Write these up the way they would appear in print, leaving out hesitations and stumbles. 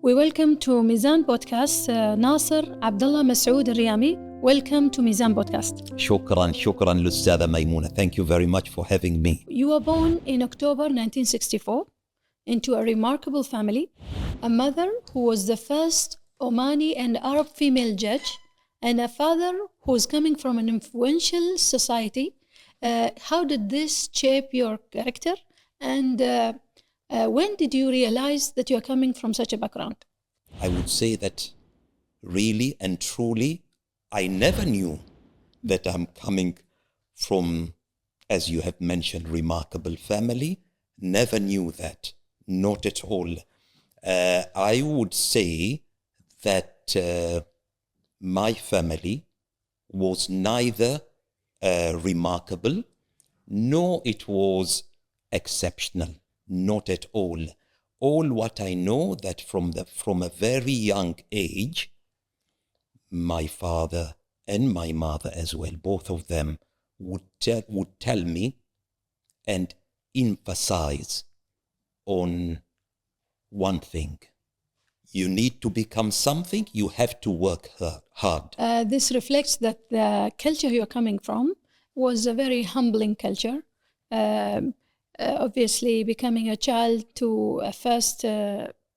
We welcome to Mizan podcast Nasser Abdullah Masoud Al-Riyami. Welcome to Mizan podcast. شكرا للأستاذة ميمونة. Thank you very much for having me. You were born in October 1964 into a remarkable family, a mother who was the first Omani and Arab female judge, and a father who was coming from an influential society. How did this shape your character? And when did you realize that you are coming from such a background? I would say that really and truly, I never knew that I'm coming from, as you have mentioned, remarkable family. Never knew that, not at all. I would say that my family was neither remarkable, nor it was exceptional. Not at all. All what I know that from a very young age, my father and my mother as well, both of them would tell me and emphasize on one thing. You need to become something, you have to work hard. This reflects that the culture you're coming from was a very humbling culture. Obviously, becoming a child to a first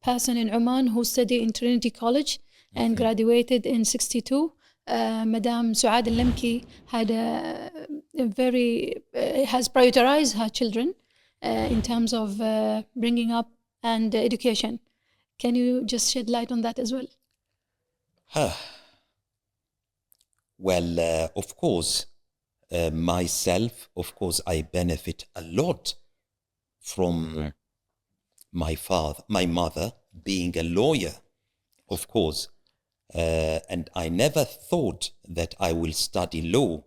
person in Oman who studied in Trinity College and graduated in 62. Madame Suad Al-Lamki had has prioritized her children in terms of bringing up and education. Can you just shed light on that as well? Well, of course, myself, of course, I benefit a lot from my mother being a lawyer, of course. And I never thought that I will study law.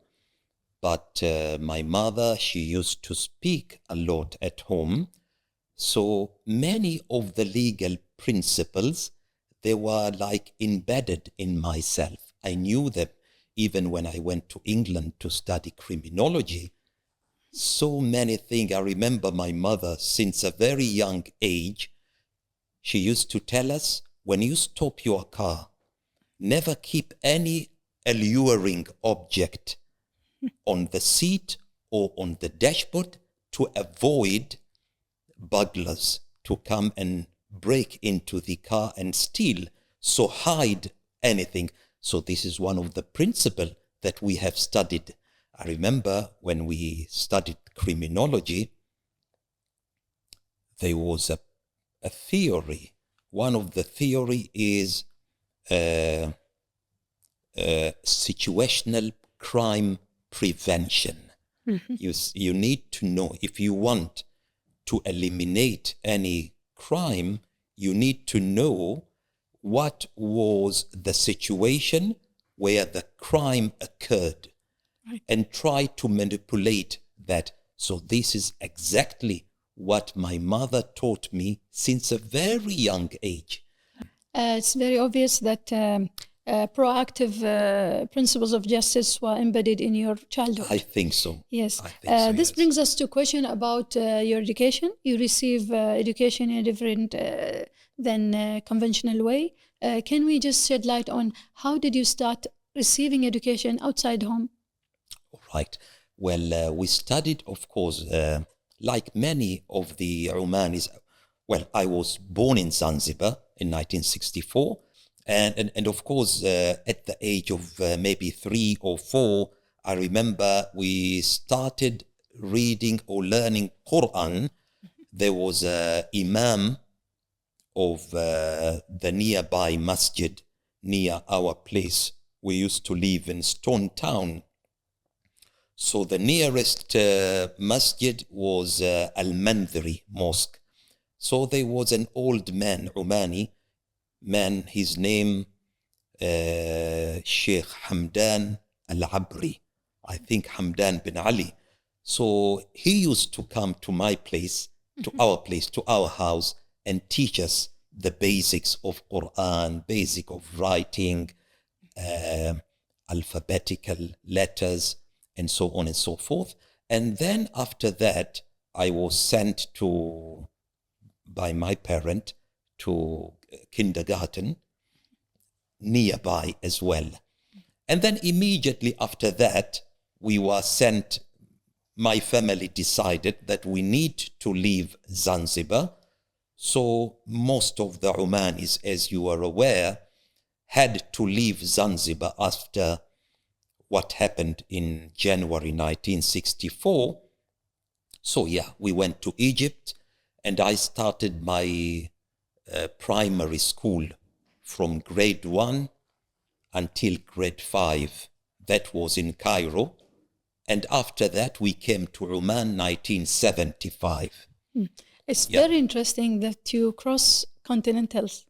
But my mother, she used to speak a lot at home. So many of the legal principles, they were like embedded in myself. I knew them even when I went to England to study criminology. So many things. I remember my mother, since a very young age, she used to tell us, when you stop your car, never keep any alluring object on the seat or on the dashboard to avoid burglars to come and break into the car and steal. So hide anything. So this is one of the principles that we have studied. I remember when we studied criminology, there was a theory. One of the theory is situational crime prevention. You need to know, if you want to eliminate any crime, you need to know what was the situation where the crime occurred. Right. And try to manipulate that. So this is exactly what my mother taught me since a very young age. It's very obvious that proactive principles of justice were embedded in your childhood. I think so. Yes. This brings us to a question about your education. You receive education in a different than conventional way. Can we just shed light on how did you start receiving education outside home? Right. Well, we studied, of course, like many of the Omanis. Well, I was born in Zanzibar in 1964. And of course, at the age of maybe 3 or 4, I remember we started reading or learning Quran. There was an imam of the nearby masjid near our place. We used to live in Stone Town. So the nearest masjid was Al-Mandhari Mosque. So there was an old man, Omani man, his name Sheikh Hamdan Al-Abri. I think Hamdan bin Ali. So he used to come to my place, to our house, and teach us the basics of Quran, basic of writing, alphabetical letters, and so on and so forth. And then after that, I was sent by my parent to kindergarten nearby as well. And then immediately after that, we were sent, my family decided that we need to leave Zanzibar. So most of the Omanis, as you are aware, had to leave Zanzibar after what happened in January 1964. So yeah, we went to Egypt, and I started my primary school from grade 1 until grade 5. That was in Cairo. And after that, we came to Oman 1975. It's very interesting that you cross continents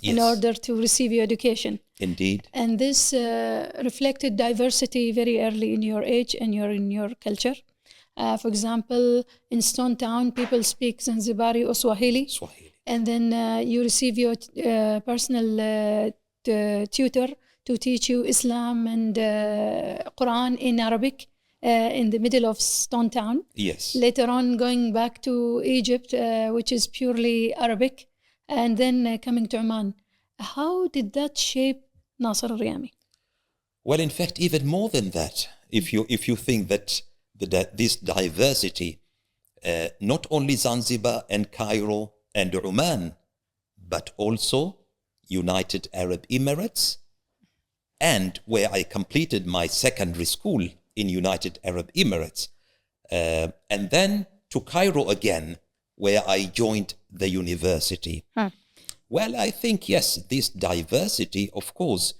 in order to receive your education. Indeed. And this reflected diversity very early in your age and in your culture. For example, in Stone Town, people speak Zanzibari or Swahili. And then you receive your personal tutor to teach you Islam and Quran in Arabic in the middle of Stone Town. Yes. Later on, going back to Egypt, which is purely Arabic, and then coming to Oman. How did that shape Nasser Al-Riyami? Well, in fact, even more than that, if you think that this diversity, not only Zanzibar and Cairo and Oman, but also United Arab Emirates, and where I completed my secondary school in United Arab Emirates, and then to Cairo again, where I joined the university. Well, I think, yes, this diversity, of course,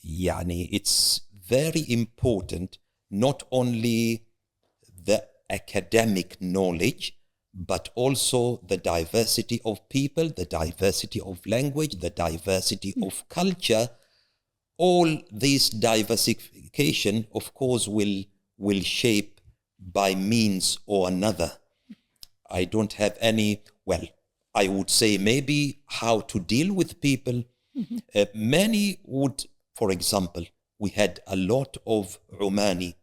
it's very important, not only the academic knowledge, but also the diversity of people, the diversity of language, the diversity of culture. All this diversification, of course, will shape by means or another. I don't have any, well, I would say maybe how to deal with people. Many would, for example, we had a lot of Omani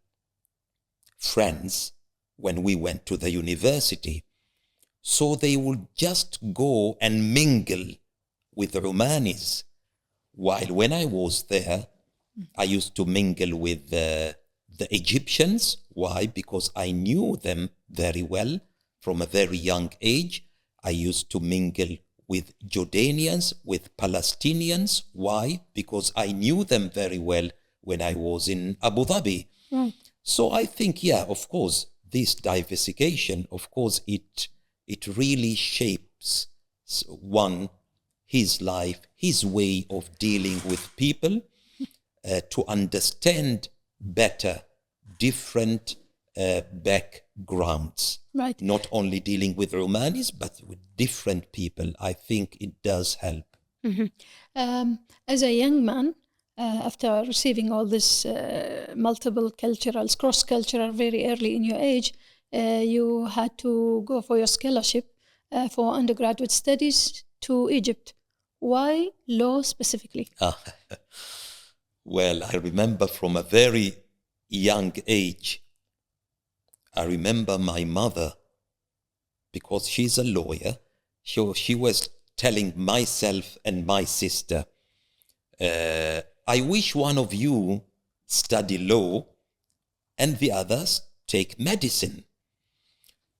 friends when we went to the university. So they would just go and mingle with Omanis. While when I was there, I used to mingle with the Egyptians. Why? Because I knew them very well from a very young age. I used to mingle with Jordanians, with Palestinians. Why? Because I knew them very well when I was in Abu Dhabi. Right. So I think, yeah, of course, this diversification, of course, it really shapes his life, his way of dealing with people, to understand better different backgrounds. Right. Not only dealing with Omanis, but with different people. I think it does help. As a young man, after receiving all this multiple culturals, cross-cultural very early in your age, you had to go for your scholarship for undergraduate studies to Egypt. Why law specifically? Well, I remember from a very young age, I remember my mother, because she's a lawyer, she was telling myself and my sister, I wish one of you study law and the others take medicine.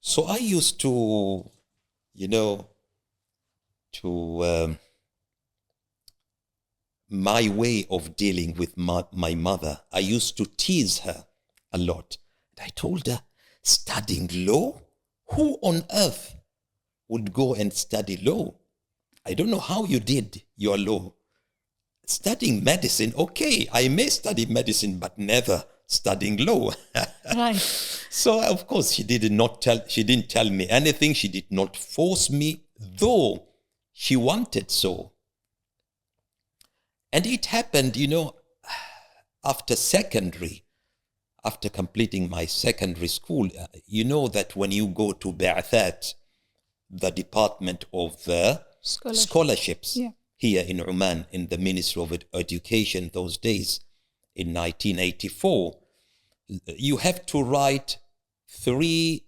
So I used to, my way of dealing with my mother, I used to tease her a lot. I told her, studying law? Who on earth would go and study law? I don't know how you did your law. Studying medicine, okay, I may study medicine, but never studying law. Right. So of course she didn't tell me anything. She did not force me, though she wanted so. And it happened, after completing my secondary school, that when you go to Ba'athat, the Department of Scholarships, yeah, here in Oman, in the Ministry of Education those days, in 1984, you have to write 3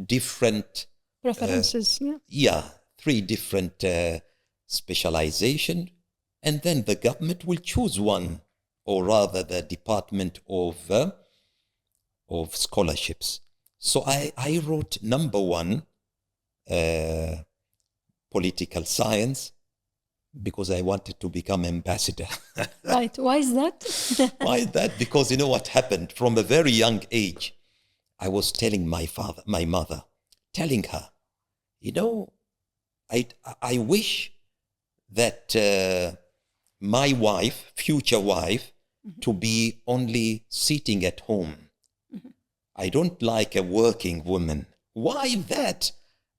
different... preferences, 3 different specialization, and then the government will choose one, or rather the Department of Scholarships. So I wrote number 1, political science, because I wanted to become ambassador. Right. Why is that? Why is that? Because you know what happened? From a very young age, I was telling my mother, telling her, you know, I wish that my wife, future wife, to be only sitting at home. I don't like a working woman. Why that?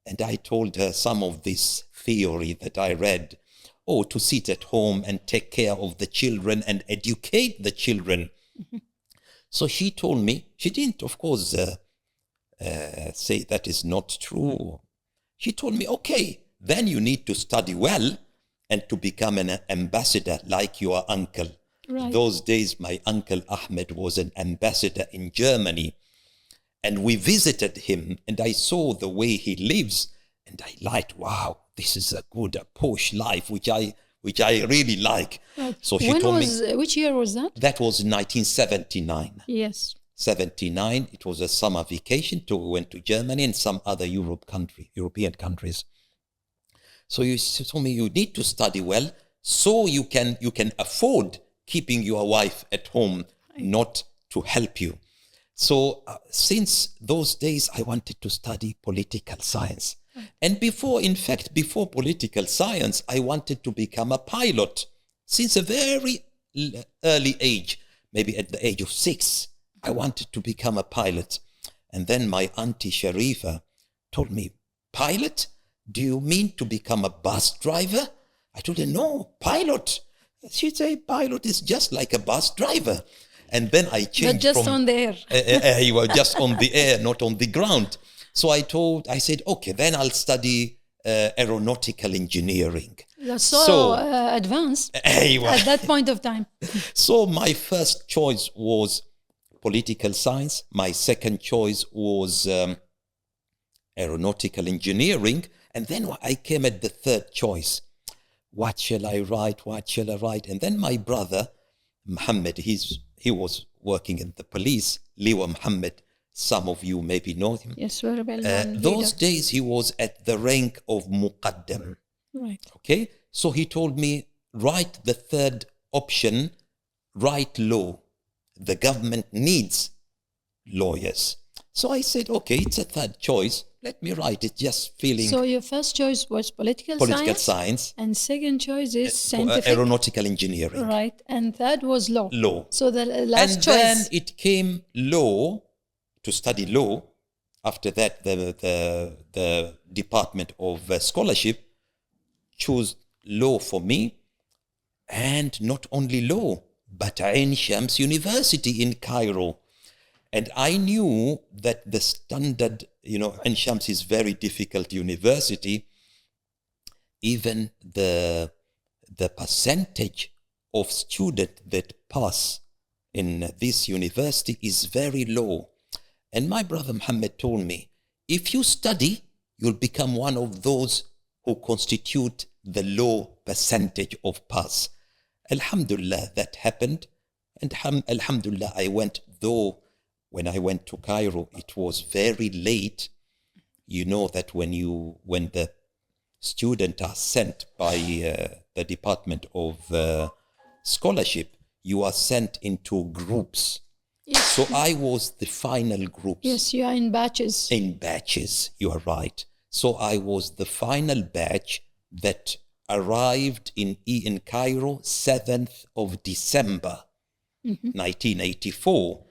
And I told her some of this theory that I read. Oh, to sit at home and take care of the children and educate the children. So she told me, she didn't, of course, say that is not true. She told me, okay, then you need to study well and to become an ambassador like your uncle. Right. Those days, my uncle Ahmed was an ambassador in Germany. And we visited him, and I saw the way he lives, and I liked, wow, this is a good, a posh life, which I really like. Right. So she told me. Which year was that? That was 1979. Yes. 79. It was a summer vacation. We went to Germany and some other European countries. So she told me, you need to study well, so you can afford keeping your wife at home, not to help you. So since those days, I wanted to study political science. And before political science, I wanted to become a pilot. Since a very early age, maybe at the age of 6, I wanted to become a pilot. And then my auntie Sharifa told me, pilot? Do you mean to become a bus driver? I told her, no, pilot. She'd say, pilot is just like a bus driver. And then I changed. But just on the air. You were just on the air, not on the ground. So I said, okay, then I'll study aeronautical engineering. That's so advanced at that point of time. So my first choice was political science. My second choice was aeronautical engineering. And then I came at the third choice. What shall I write? What shall I write? And then my brother, Muhammad, he was working in the police, Liwa Muhammad. Some of you maybe know him. Yes, very well. Those days he was at the rank of Muqaddam. Right. Okay? So he told me, write the third option, write law. The government needs lawyers. So I said, okay, it's a third choice. Let me write it, just feeling. So your first choice was political science. And second choice is scientific. Aeronautical engineering. Right. And third was law. Law. So the last choice. And then it came law, to study law. After that, the Department of Scholarship chose law for me. And not only law, but Ain Shams University in Cairo. And I knew that the standard, Ain Shams is very difficult university. Even the percentage of students that pass in this university is very low. And my brother Muhammad told me, if you study, you'll become one of those who constitute the low percentage of pass. Alhamdulillah, that happened. And Alhamdulillah, I went, though when I went to Cairo, it was very late. You know that when the students are sent by the Department of Scholarship, you are sent into groups. Yes. So I was the final group. Yes, you are in batches. In batches, you are right. So I was the final batch that arrived in Cairo 7th of December, 1984,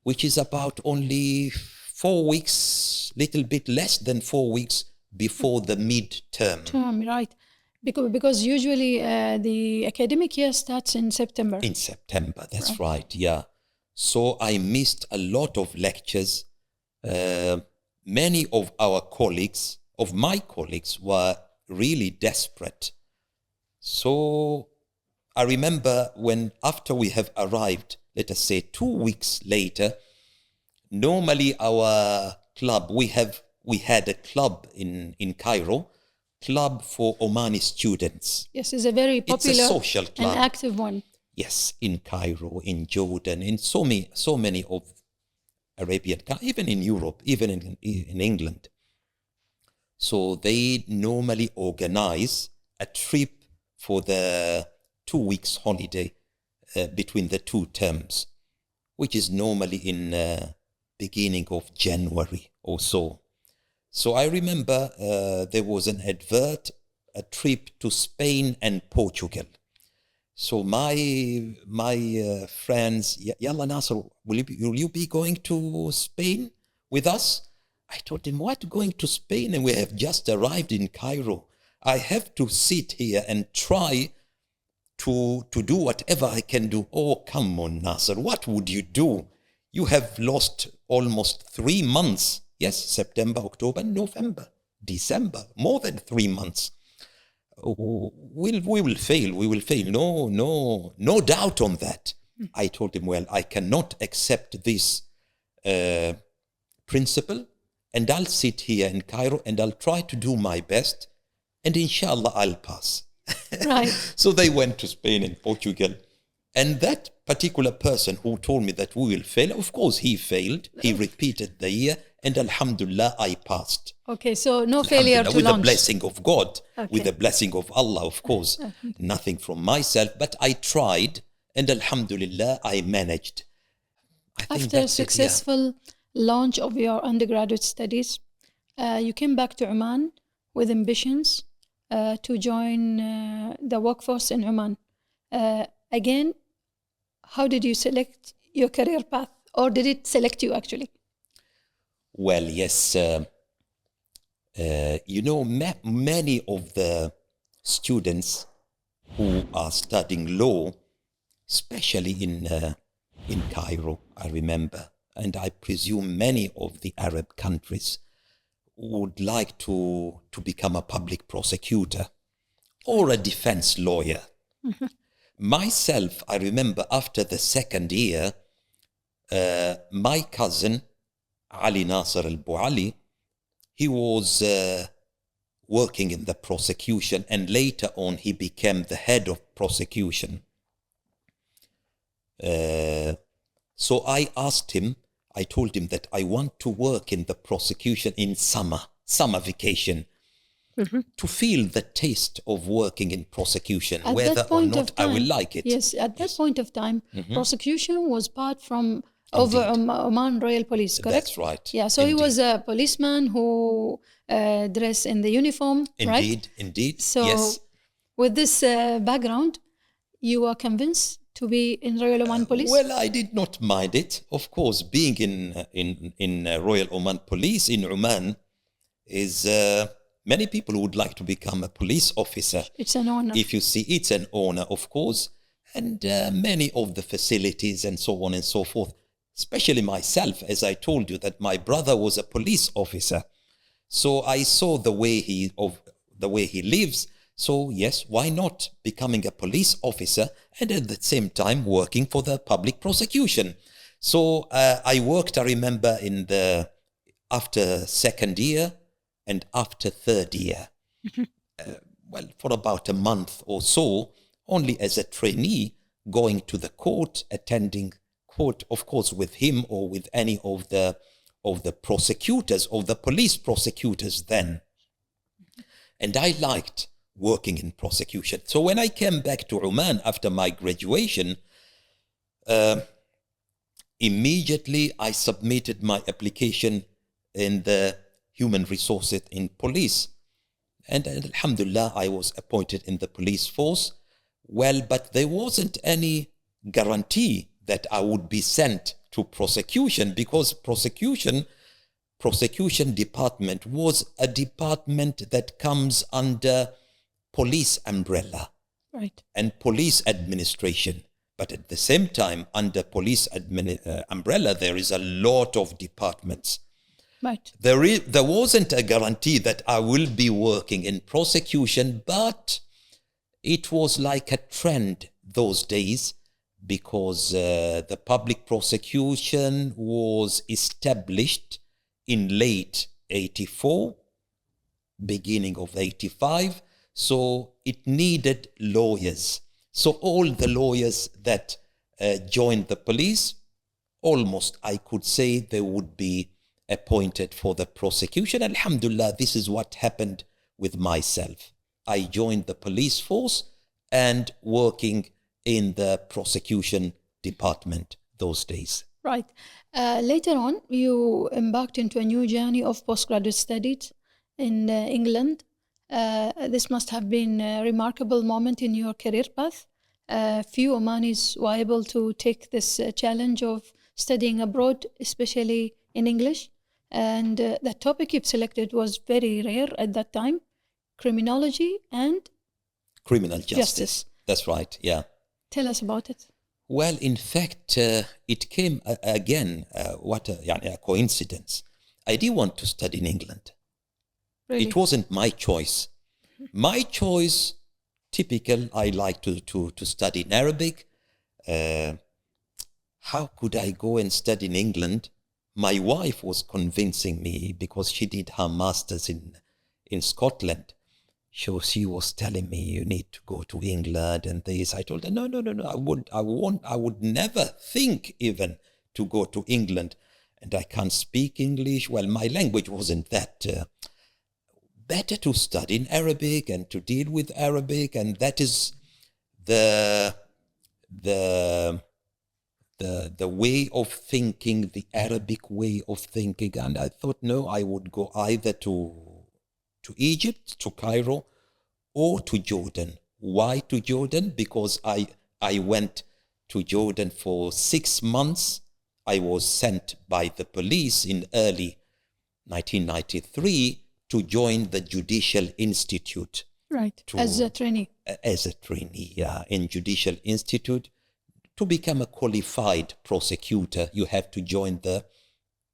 which is about only 4 weeks, little bit less than 4 weeks before the midterm. Right. Because usually the academic year starts in September. In September, that's right, yeah. So I missed a lot of lectures. Many of my colleagues were really desperate. So I remember after we have arrived, let us say 2 weeks later, normally our club, we had a club in Cairo club for Omani students. Yes, it's a very popular It's a social club. and active one. Yes, in Cairo, in Jordan, in so many of Arabian countries, even in Europe, even in England. So they normally organize a trip for the 2 weeks holiday between the two terms, which is normally in beginning of January or so. So I remember there was an advert, a trip to Spain and Portugal. So my friends, Yalla Nasser, will you be going to Spain with us? I told him, what, going to Spain? And we have just arrived in Cairo. I have to sit here and try to do whatever I can do. Oh, come on, Nasser, what would you do? You have lost almost 3 months. Yes, September, October, November, December, more than 3 months. We will fail. No doubt on that. I told him, well, I cannot accept this principle, and I'll sit here in Cairo and I'll try to do my best, and inshallah I'll pass. Right. So they went to Spain and Portugal, and that particular person who told me that we will fail, of course he failed. He repeated the year, and alhamdulillah I passed. Okay, so no failure to with launch. the blessing of God, Okay. with the blessing of Allah, of course. Nothing from myself, but I tried, and alhamdulillah I managed. I think After that's it, yeah. successful launch of your undergraduate studies, you came back to Oman with ambitions to join the workforce in Oman. Again, how did you select your career path, or did it select you actually? Well, yes. Many of the students who are studying law, especially in Cairo, I remember, and I presume many of the Arab countries, would like to become a public prosecutor or a defense lawyer. Myself, I remember after the second year, my cousin, Ali Nasser Al-Buali, he was working in the prosecution, and later on he became the head of prosecution. So I asked him, I told him that I want to work in the prosecution in summer vacation, to feel the taste of working in prosecution, At whether that or point not of time, I will like it. Yes, at that point of time, prosecution was part from over Oman Royal Police, correct? That's right. Yeah, so he was a policeman who dressed in the uniform, right? Indeed. So yes. with this background, you are convinced to be in Royal Oman Police? Well, I did not mind it. Of course, being in Royal Oman Police in Oman is many people would like to become a police officer. It's an honor. If you see, it's an honor, of course, and many of the facilities and so on and so forth. Especially myself, as I told you, that my brother was a police officer, so I saw the way he lives. So yes, why not becoming a police officer and at the same time working for the public prosecution? So I worked, I remember, after second year and after third year, well, for about a month or so, only as a trainee, going to the court, attending court, of course, with him or with any of the prosecutors, or the police prosecutors then. And I liked working in prosecution. So when I came back to Oman after my graduation, immediately I submitted my application in the human resources in police. And alhamdulillah, I was appointed in the police force. Well, but there wasn't any guarantee that I would be sent to prosecution, because prosecution department was a department that comes under police umbrella, right, and police administration. But at the same time, under police umbrella, there is a lot of departments. right. There wasn't a guarantee that I will be working in prosecution, but it was like a trend those days, because the public prosecution was established in late 84 beginning of 85. So it needed lawyers. So all the lawyers that joined the police, almost I could say they would be appointed for the prosecution. Alhamdulillah, this is what happened with myself. I joined the police force and working in the prosecution department those days. Right. Later on, you embarked into a new journey of postgraduate studies in England. This must have been a remarkable moment in your career path. Few Omanis were able to take this challenge of studying abroad, especially in English. And the topic you've selected was very rare at that time, criminology and criminal justice. That's right, yeah. Tell us about it. Well, in fact, it came again, what a coincidence. I did want to study in England. Really? It wasn't my choice. My choice, typical, I like to study in Arabic. How could I go and study in England? My wife was convincing me because she did her master's in Scotland. So she was telling me, you need to go to England and this. I told her, no, I would never think even to go to England. And I can't speak English. Well, my language wasn't that. Better to study in Arabic and to deal with Arabic. And that is the way of thinking, the Arabic way of thinking. And I thought, no, I would go either to Egypt, to Cairo, or to Jordan. Why to Jordan? Because I went to Jordan for 6 months. I was sent by the police in early 1993 to join the Judicial Institute. Right, as a trainee. As a trainee, yeah, in Judicial Institute. To become a qualified prosecutor, you have to join the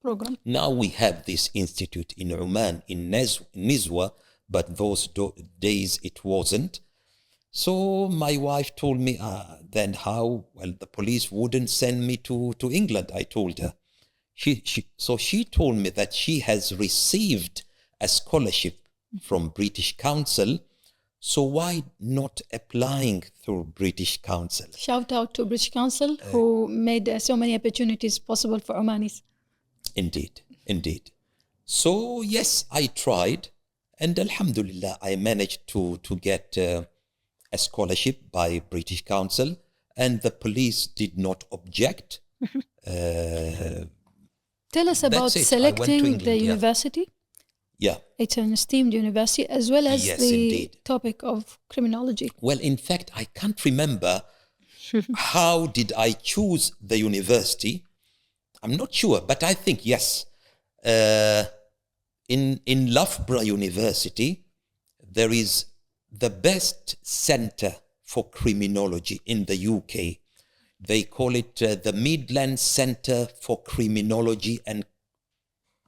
program. Now we have this institute in Oman, in Nizwa, but those days it wasn't. So my wife told me, then how? Well, the police wouldn't send me to England, I told her. So she told me that she has received a scholarship from British Council. So why not applying through British Council? Shout out to British Council who made so many opportunities possible for Omanis. Indeed. So yes, I tried, and Alhamdulillah, I managed to get a scholarship by British Council, and the police did not object. Tell us about selecting the university. Yeah. It's an esteemed university as well as indeed. Topic of criminology. Well, in fact, I can't remember how did I choose the university. I'm not sure, but I think, yes, in Loughborough University, there is the best center for criminology in the UK. They call it the Midlands Center for Criminology, and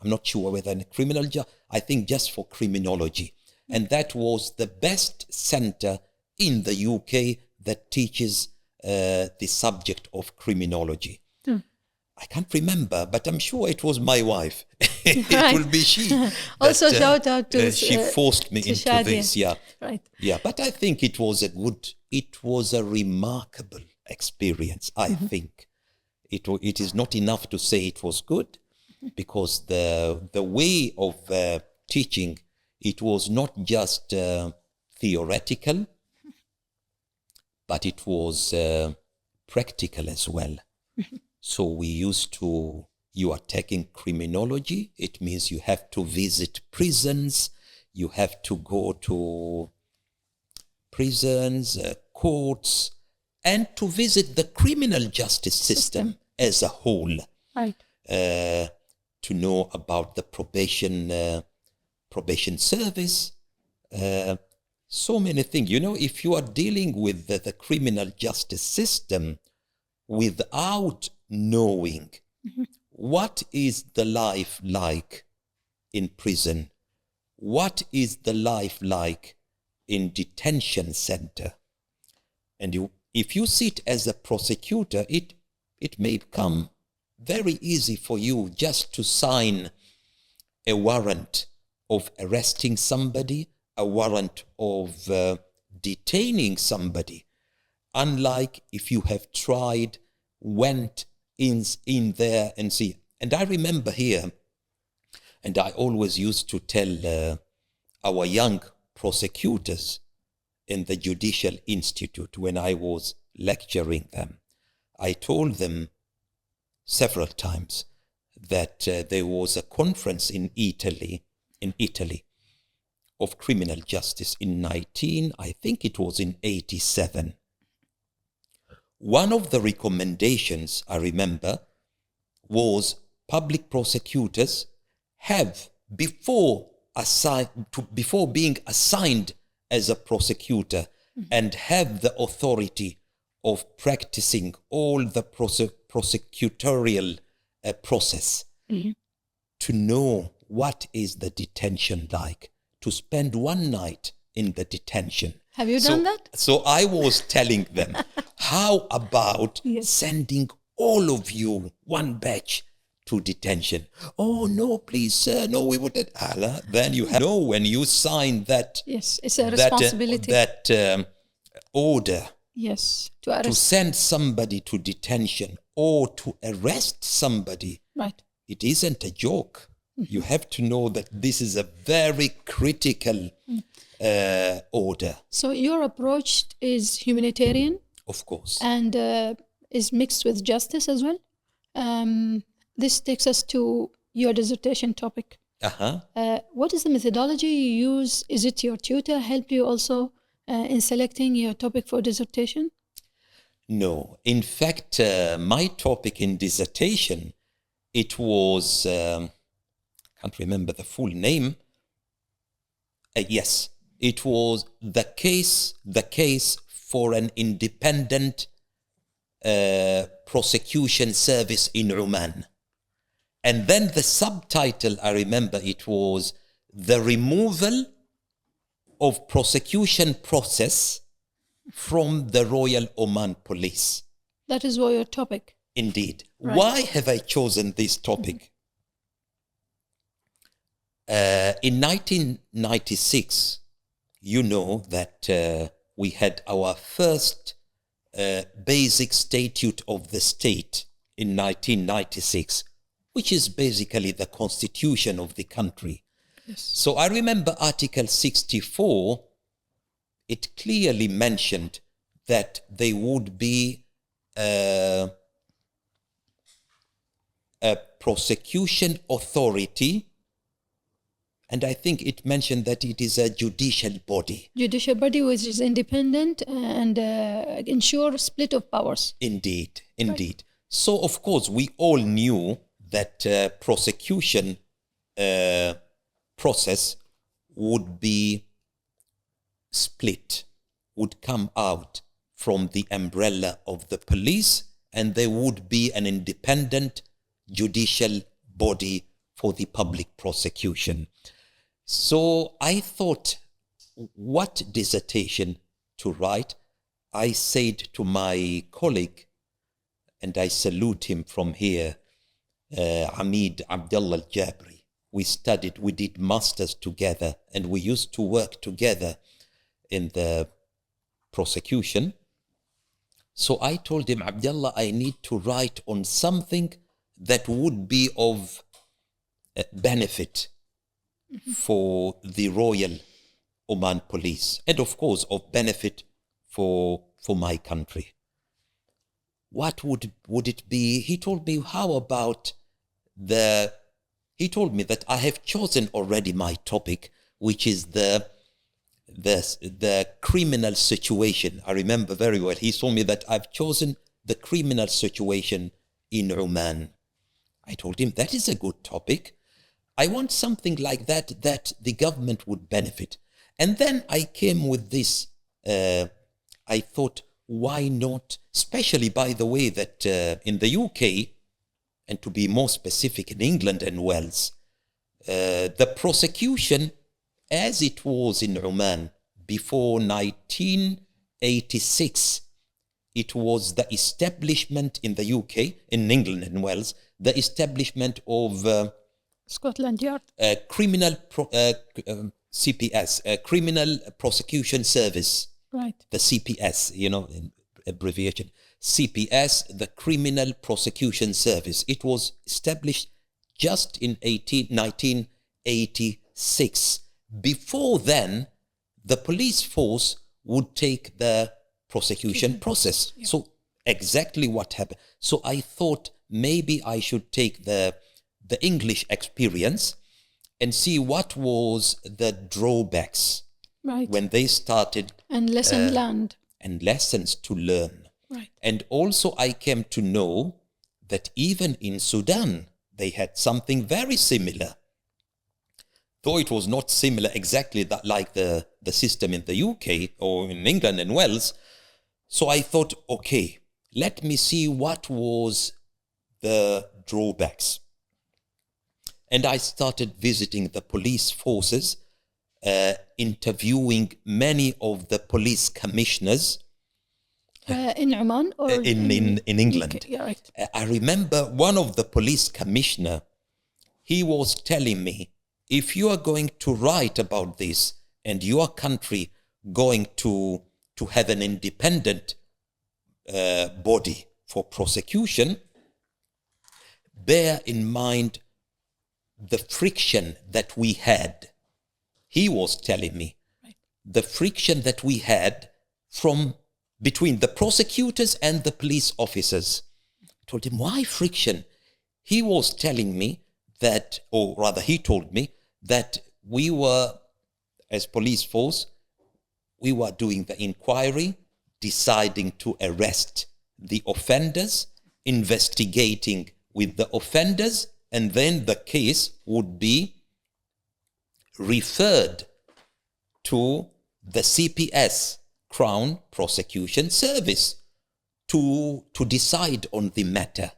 I'm not sure whether in criminology, I think just for criminology. And that was the best center in the UK that teaches the subject of criminology. I can't remember, but I'm sure it was my wife. It will be she. Also, shout out to she forced me into Shadia. this. Yeah, right. Yeah, but I think it was a remarkable experience. I think it is not enough to say it was good, because the way of teaching, it was not just theoretical, but it was practical as well. So we used to, you are taking criminology, it means you have to visit prisons, you have to go to prisons, courts, and to visit the criminal justice system as a whole. Right. To know about the probation service, so many things. You know, if you are dealing with the criminal justice system without knowing what is the life like in prison, what is the life like in detention center, and if you sit as a prosecutor, it may become very easy for you just to sign a warrant of arresting somebody, a warrant of detaining somebody. Unlike if you have tried, went in there and see. And I remember here, and I always used to tell our young prosecutors in the Judicial Institute when I was lecturing them, I told them several times that there was a conference in Italy, of criminal justice in I think it was in 87. One of the recommendations I remember was public prosecutors have, before being assigned as a prosecutor, and have the authority of practicing all the prosecutorial process, to know what is the detention like, to spend one night in the detention. Have you done that? So I was telling them, how about sending all of you, one batch, to detention? Oh, no, please, sir, no, we wouldn't. Then you have, no, when you sign that, yes, it's a responsibility. That order, yes, to arrest, to send somebody to detention or to arrest somebody, right? It isn't a joke. You have to know that this is a very critical order. So your approach is humanitarian, of course, and is mixed with justice as well. This takes us to your dissertation topic. What is the methodology you use? Is it your tutor helped you also in selecting your topic for dissertation? No. In fact, my topic in dissertation, it was, can't remember the full name. Yes, it was the case for an independent prosecution service in Oman. And then the subtitle, I remember, it was the removal of prosecution process from the Royal Oman Police. That is your topic. Indeed. Right. Why have I chosen this topic? In 1996, you know that we had our first basic statute of the state in 1996, which is basically the constitution of the country. Yes. So I remember Article 64, it clearly mentioned that there would be a prosecution authority, and I think it mentioned that it is a judicial body. Judicial body which is independent and ensure split of powers. Indeed, indeed. Right. So, of course, we all knew that prosecution process would be split, would come out from the umbrella of the police, and there would be an independent judicial body for the public prosecution. So I thought, what dissertation to write? I said to my colleague, and I salute him from here, Hamid Abdullah Al-Jabri. We did masters together, and we used to work together in the prosecution. So I told him, Abdullah, I need to write on something that would be of benefit for the Royal Oman Police, and of course of benefit for my country. What would it be? He told me, how about he told me that I have chosen already my topic, which is the criminal situation. I remember very well. He told me that I've chosen the criminal situation in Oman. I told him that is a good topic. I want something like that the government would benefit. And then I came with this. I thought, why not? Especially, by the way, that in the UK, and to be more specific, in England and Wales, the prosecution, as it was in Oman before 1986, it was the establishment in the UK, in England and Wales, the establishment of Scotland Yard. CPS, Criminal Prosecution Service. Right. The CPS, in abbreviation. CPS, the Criminal Prosecution Service. It was established just in 1986. Before then, the police force would take the prosecution process. Yeah. So exactly what happened. So I thought maybe I should take the English experience and see what was the drawbacks when they started. And lesson learned. And lessons to learn. Right. And also I came to know that even in Sudan, they had something very similar. Though it was not similar exactly like the system in the UK or in England and Wales. So I thought, okay, let me see what was the drawbacks. And I started visiting the police forces, interviewing many of the police commissioners. In Oman or in England. UK? Yeah, right. I remember one of the police commissioner, he was telling me, if you are going to write about this and your country going to have an independent body for prosecution, bear in mind the friction that we had. He was telling me the friction that we had between the prosecutors and the police officers. I told him, why friction? He was telling me that, or rather he told me that we were, as police force, we were doing the inquiry, deciding to arrest the offenders, investigating with the offenders, and then the case would be referred to the CPS, Crown Prosecution Service, to decide on the matter,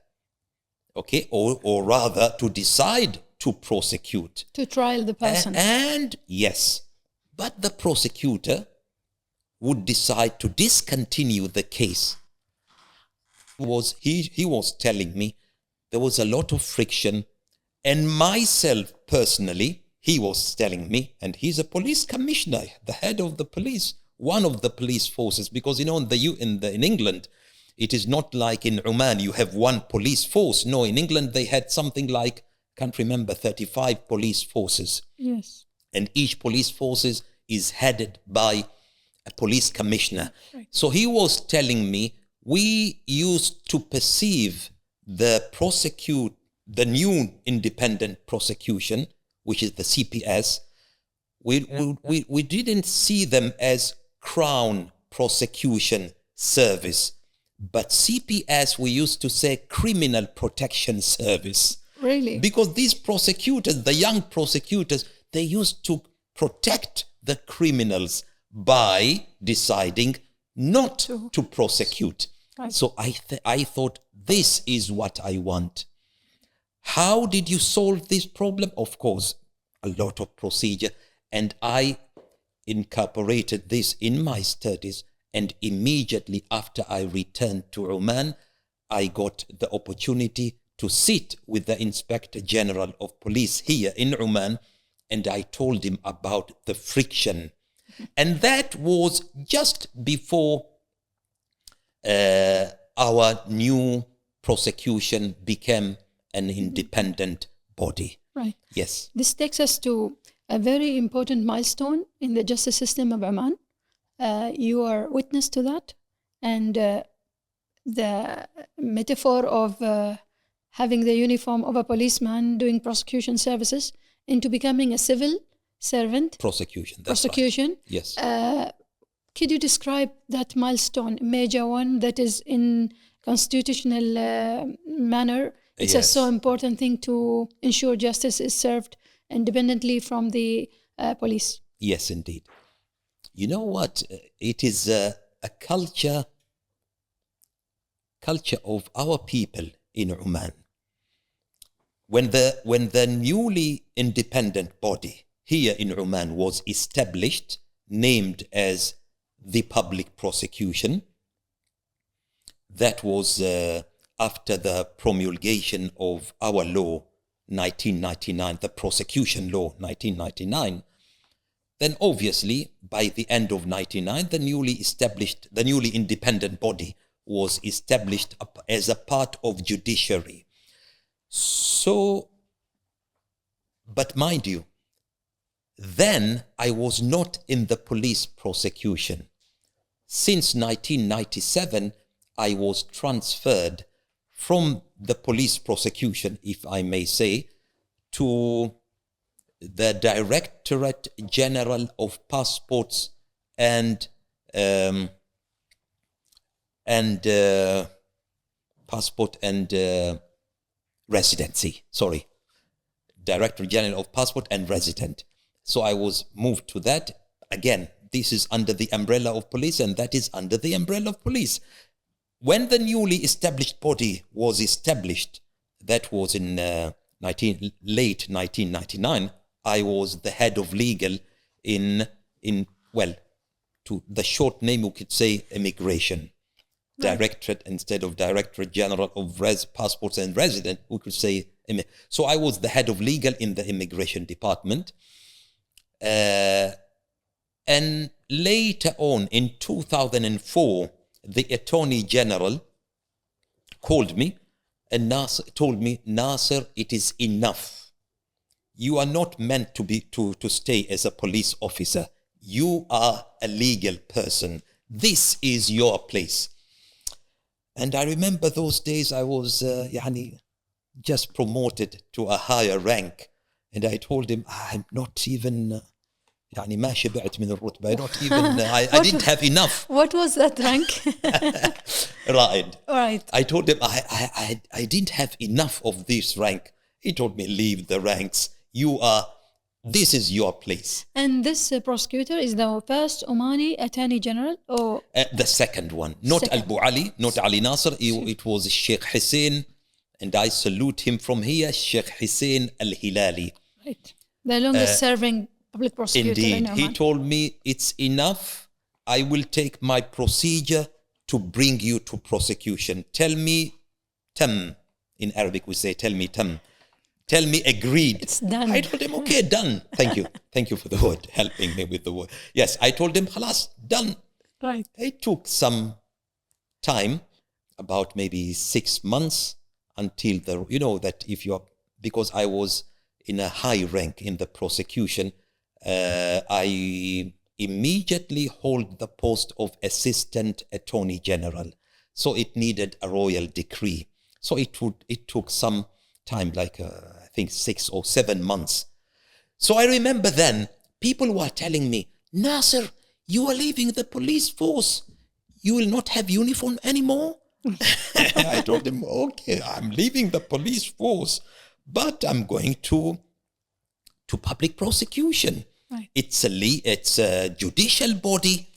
okay, or rather to decide to prosecute. To trial the person. And yes, but the prosecutor would decide to discontinue the case. He was telling me there was a lot of friction, and myself personally, he was telling me, and he's a police commissioner, the head of the police, one of the police forces, because in England, it is not like in Oman you have one police force. No, in England they had something like, can't remember, 35 police forces. Yes. And each police force is headed by a police commissioner. Right. So he was telling me, we used to perceive the new independent prosecution, which is the CPS, we didn't see them as Crown Prosecution Service, but CPS we used to say Criminal Protection Service. Really? Because these prosecutors, the young prosecutors, they used to protect the criminals by deciding not to prosecute. Right. So I thought, this is what I want. How did you solve this problem? Of course, a lot of procedure. And I incorporated this in my studies. And immediately after I returned to Oman, I got the opportunity to sit with the Inspector General of Police here in Oman. And I told him about the friction. And that was just before our new prosecution became an independent body. Right. Yes. This takes us to a very important milestone in the justice system of Oman. You are witness to that. And the metaphor of having the uniform of a policeman doing prosecution services into becoming a civil servant. Prosecution. Prosecution. Right. Yes. Could you describe that milestone, major one that is in constitutional manner? It's a so important thing to ensure justice is served independently from the police. Yes, indeed. You know what? It is a culture of our people in Oman. When the newly independent body here in Oman was established, named as the Public Prosecution, that was after the promulgation of our law 1999, the prosecution law 1999, then obviously by the end of 99, the newly independent body was established as a part of judiciary. So, but mind you, then I was not in the police prosecution. Since 1997, I was transferred from the police prosecution, if I may say, to the Directorate General of Passports and Passport and Residency. Sorry, Director General of Passport and Resident. So I was moved to that. Again, this is under the umbrella of police, and that is under the umbrella of police. When the newly established body was established, that was in late 1999, I was the head of legal in to the short name we could say immigration. Right. Directorate instead of Directorate General of Passports and Resident, we could say. So I was the head of legal in the immigration department. And later on in 2004, the Attorney General called me and told me, Nasser, it is enough. You are not meant to stay as a police officer. You are a legal person. This is your place. And I remember those days I was just promoted to a higher rank. And I told him, I'm not even... ما شبعت من الرتبة. Not even I didn't have enough. What was that rank? Right. I told him I didn't have enough of this rank. He told me, leave the ranks. This is your place. And this prosecutor is the first Omani Attorney General, or the second one, not Abu Ali, not Ali Nasser. It was Sheikh Hussein, and I salute him from here, Sheikh Hussein Al-Hilali. Right, the longest serving public prosecutor. Indeed, in Oman. he told me it's enough. I will take my procedure to bring you to prosecution. Tell me, tam. In Arabic we say, tell me tam. Tell me agreed. It's done. I told him, okay, done. Thank you. Thank you for the word, helping me with the word. Yes, I told him, khalas, done. Right. It took some time, about maybe 6 months, until that if you're, because I was in a high rank in the prosecution, I immediately hold the post of Assistant Attorney General. So it needed a royal decree. So it took some time, like I think 6 or 7 months. So I remember then people were telling me, Nasser, you are leaving the police force. You will not have uniform anymore. I told him, okay, I'm leaving the police force, but I'm going to public prosecution. Right. It's a judicial body.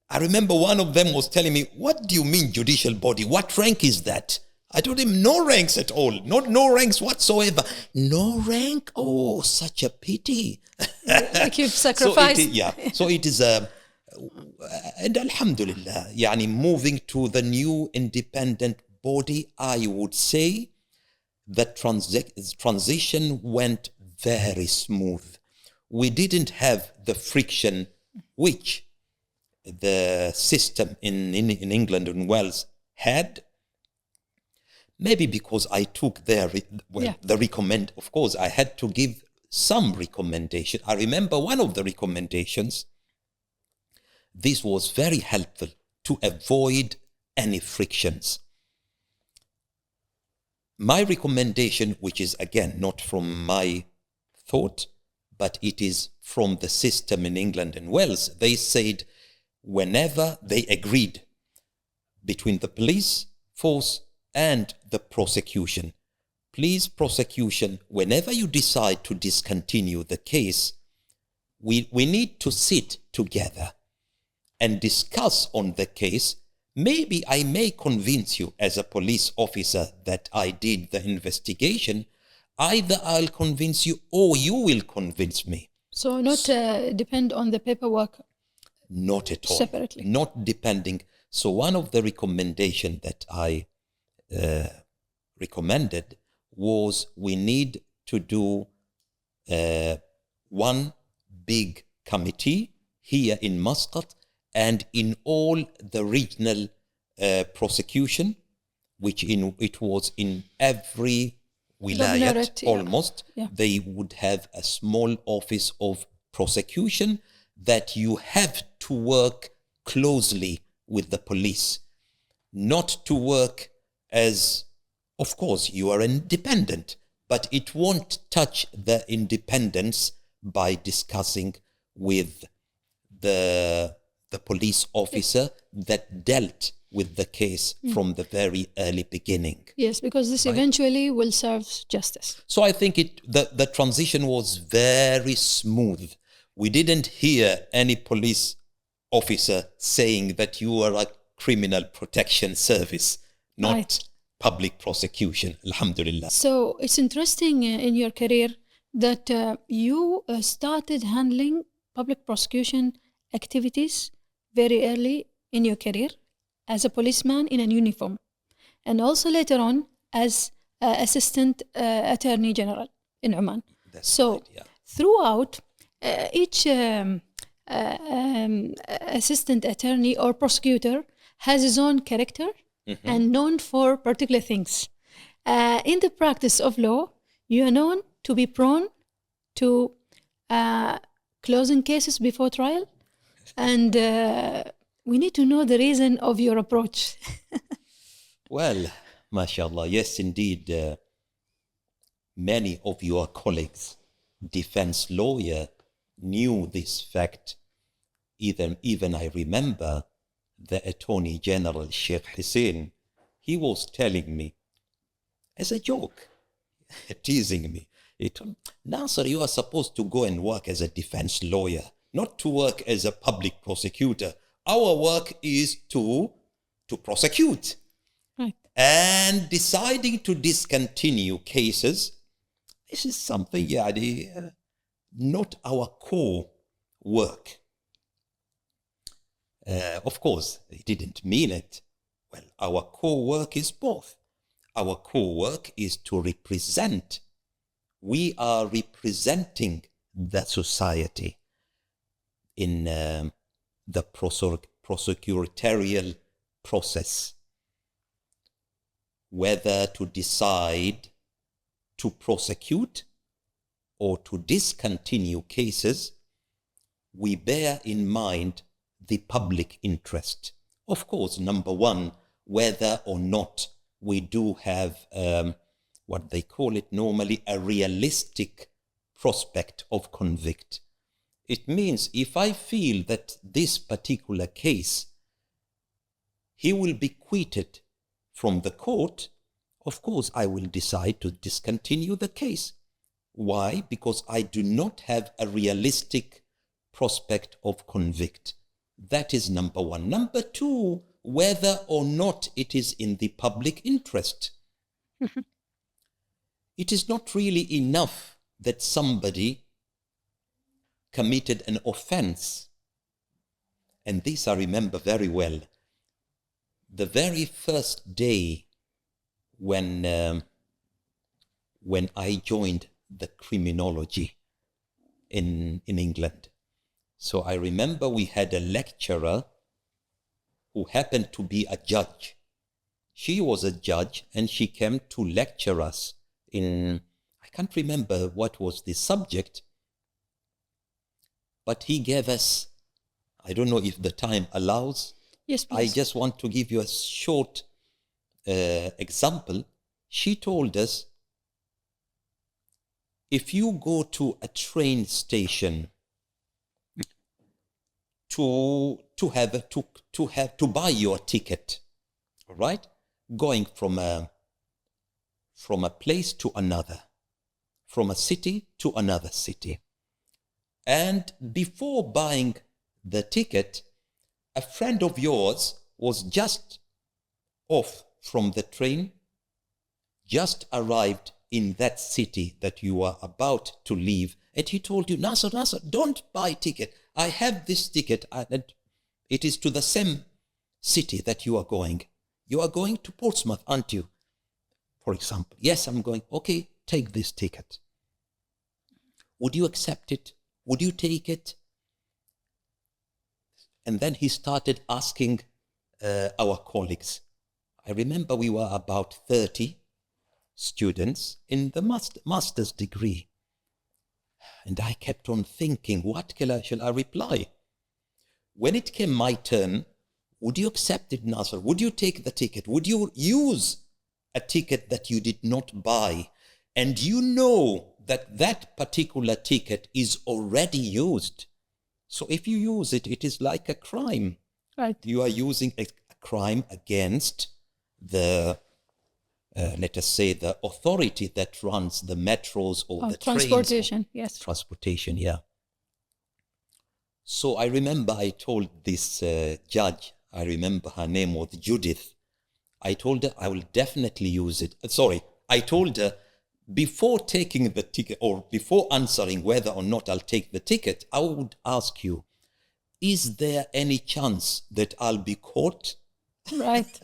I remember one of them was telling me, what do you mean judicial body? What rank is that? I told him, no ranks at all. No ranks whatsoever. No rank? Oh, such a pity. Like you've sacrificed. So it is and alhamdulillah, moving to the new independent body, I would say the transition went very smooth. We didn't have the friction which the system in England and Wales had. Maybe because I took the recommend. Of course, I had to give some recommendation. I remember one of the recommendations. This was very helpful to avoid any frictions. My recommendation, which is again not from my thought, but it is from the system in England and Wales, they said whenever they agreed between the police force and the prosecution, please prosecution, whenever you decide to discontinue the case, we need to sit together and discuss on the case. Maybe I may convince you as a police officer that I did the investigation. Either I'll convince you or you will convince me. So not depend on the paperwork. Not at all. Separately. Not depending. So one of the recommendations that I recommended was we need to do one big committee here in Muscat and in all the regional prosecution, which it was in every wilayat almost, they would have a small office of prosecution that you have to work closely with the police, not to work as, of course, you are independent, but it won't touch the independence by discussing with the police officer that dealt with the case from the very early beginning. Yes, because this eventually will serve justice. So I think the transition was very smooth. We didn't hear any police officer saying that you are a criminal protection service, not public prosecution, alhamdulillah. So it's interesting in your career that you started handling public prosecution activities very early in your career as a policeman in a uniform, and also later on as assistant attorney general in Oman. Throughout each assistant attorney or prosecutor has his own character and known for particular things. In the practice of law, you are known to be prone to closing cases before trial, and we need to know the reason of your approach. Well, mashallah, yes, indeed. Many of your colleagues, defense lawyer, knew this fact. Even I remember the Attorney General, Sheikh Hussein, he was telling me, as a joke, teasing me, Nasser, you are supposed to go and work as a defense lawyer, not to work as a public prosecutor. Our work is to prosecute. Right. And deciding to discontinue cases, this is something, not our core work. Of course, he didn't mean it. Well, our core work is both. Our core work is to represent. We are representing the society in the prosecutorial process, whether to decide to prosecute or to discontinue cases. We bear in mind the public interest. Of course, number one, whether or not we do have what they call it normally a realistic prospect of convict. It means if I feel that this particular case, he will be acquitted from the court, of course I will decide to discontinue the case. Why? Because I do not have a realistic prospect of convict. That is number one. Number two, whether or not it is in the public interest. It is not really enough that somebody committed an offense. And this I remember very well. The very first day when I joined the criminology in England. So I remember we had a lecturer who happened to be a judge. She was a judge and she came to lecture us in, I can't remember what was the subject, but he gave us, I don't know if the time allows. Yes, please. I just want to give you a short example. She told us, if you go to a train station to buy your ticket, all right, going from a place to another, from a city to another city, and before buying the ticket, a friend of yours was just off from the train, just arrived in that city that you are about to leave, and he told you, Nasser, don't buy ticket. I have this ticket, and it is to the same city that you are going. You are going to Portsmouth, aren't you? for example. Yes, I'm going, okay, take this ticket. Would you accept it? Would you take it? And then he started asking our colleagues. I remember we were about 30 students in the master's degree. And I kept on thinking, what shall I reply? When it came my turn, would you accept it, Nasser? Would you take the ticket? Would you use a ticket that you did not buy? And you know that that particular ticket is already used. So if you use it, it is like a crime. Right. You are using a crime against the, let us say, the authority that runs the metros or the transportation, trains. yes. Transportation, yeah. So I remember I told this judge, I remember her name was Judith. I told her I will definitely use it. I told her before taking the ticket or before answering whether or not I'll take the ticket, I would ask you, is there any chance that I'll be caught? Right.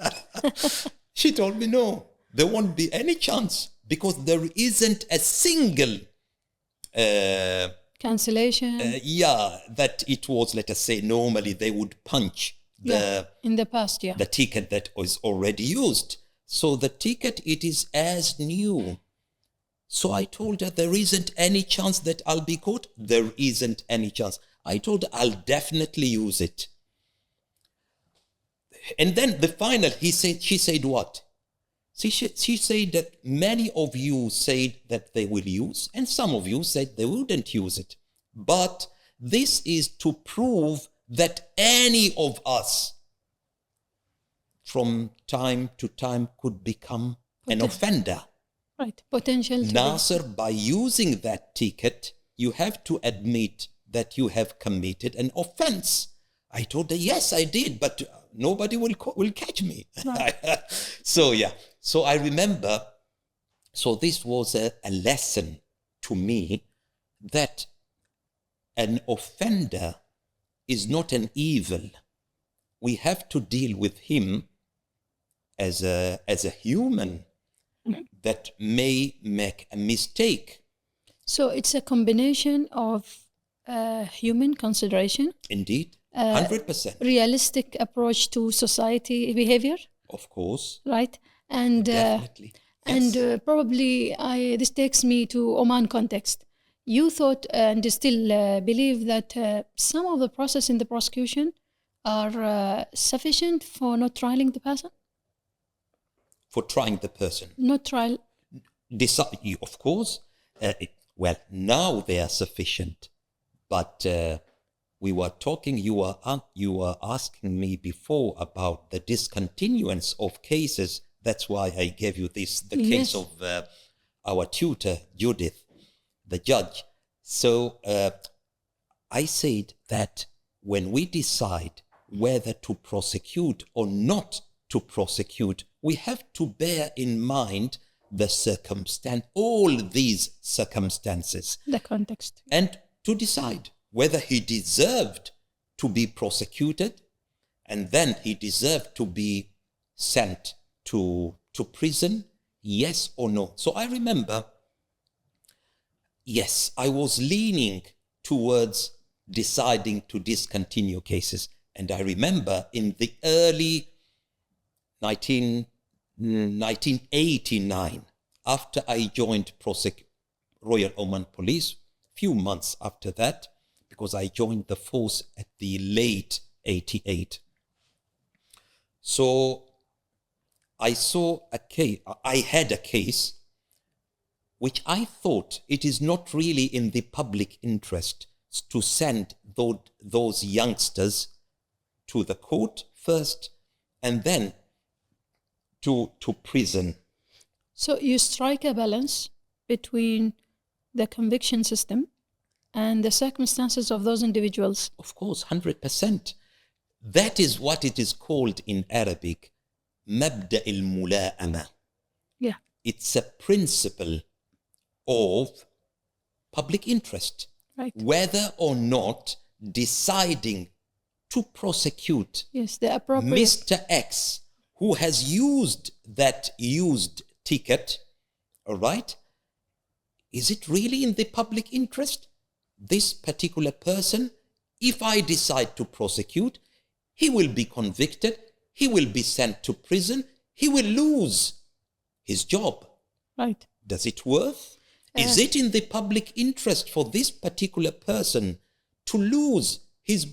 She told me no, there won't be any chance because there isn't a single cancellation. That it was, let us say, normally they would punch in the past, the ticket that was already used. So the ticket, it is as new. So I told her there isn't any chance that I'll be caught. There isn't any chance. I told her I'll definitely use it. And then the final, she said what? She said that many of you said that they will use, and some of you said they wouldn't use it. But this is to prove that any of us from time to time could become an offender. Right, potential. Nasser, by using that ticket, you have to admit that you have committed an offense. I told her, yes, I did, but nobody will catch me. Right. So I remember, so this was a lesson to me that an offender is not an evil. We have to deal with him as a human that may make a mistake. So it's a combination of human consideration. Indeed, 100%. Realistic approach to society behavior. Of course. Right. And definitely. And probably this takes me to Oman context. You thought and still believe that some of the process in the prosecution are sufficient for not trialing the person? For trying the person? Not trial. Of course. Well, now they are sufficient. But we were talking, you were asking me before about the discontinuance of cases. That's why I gave you the case of our tutor, Judith, the judge. So I said that when we decide whether to prosecute or not to prosecute, we have to bear in mind the all these circumstances. The context. And to decide whether he deserved to be prosecuted and then he deserved to be sent to prison, yes or no. So I remember, yes, I was leaning towards deciding to discontinue cases. And I remember in the early 1989, after I joined Royal Oman Police, few months after that, because I joined the force at the late 88. So I had a case which I thought it is not really in the public interest to send those youngsters to the court first and then to prison. So you strike a balance between the conviction system and the circumstances of those individuals. Of course, 100%. That is what it is called in Arabic, مبدأ الملائمة. Yeah. It's a principle of public interest. Right. Whether or not deciding to prosecute the appropriate Mr. X, who has used that used ticket, all right? Is it really in the public interest? This particular person, if I decide to prosecute, he will be convicted, he will be sent to prison, he will lose his job. Right. Does it worth? Is it in the public interest for this particular person to lose his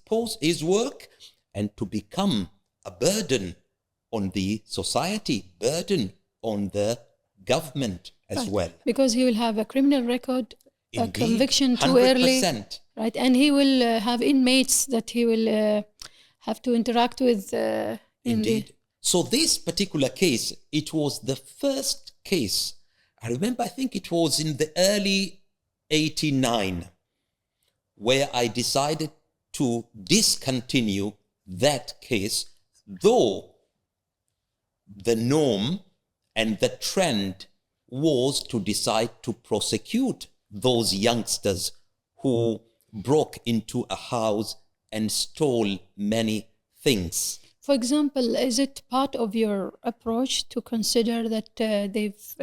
post, his work, and to become a burden on the society, burden on the government as well? Because he will have a criminal record, Indeed, a conviction too 100%. early. Right, and he will have inmates that he will have to interact with. Indeed. So this particular case, it was the first case. I remember, I think it was in the early 89, where I decided to discontinue that case, though the norm and the trend was to decide to prosecute those youngsters who broke into a house and stole many things. For example, is it part of your approach to consider that they've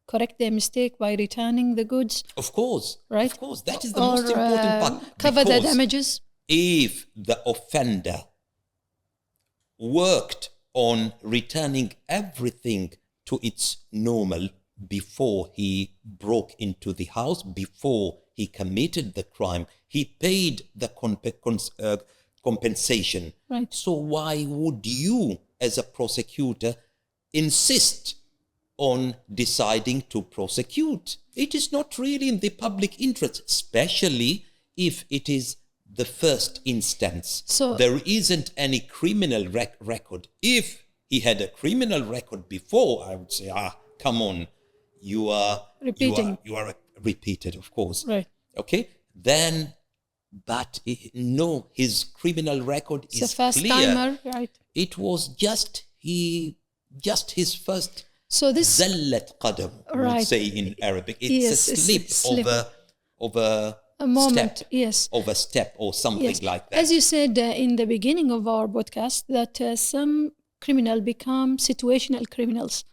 correct their mistake by returning the goods? Of course, right? Of course, that is the most important part. Cover the damages. If the offender worked on returning everything to its normal before he broke into the house, before he committed the crime, he paid the compensation. Right. So why would you, as a prosecutor, insist on deciding to prosecute? It is not really in the public interest, especially if it is the first instance. So there isn't any criminal record. If he had a criminal record before, I would say, come on, you are repeating. You are repeated, of course. Right. Okay. Then, but no, his criminal record it's is a first clear. timer, right? It was just his first. So this Zallat qadam, we would say in Arabic. It's a slip of a moment, step, yes, of a step or something like that. As you said in the beginning of our podcast, that some criminals become situational criminals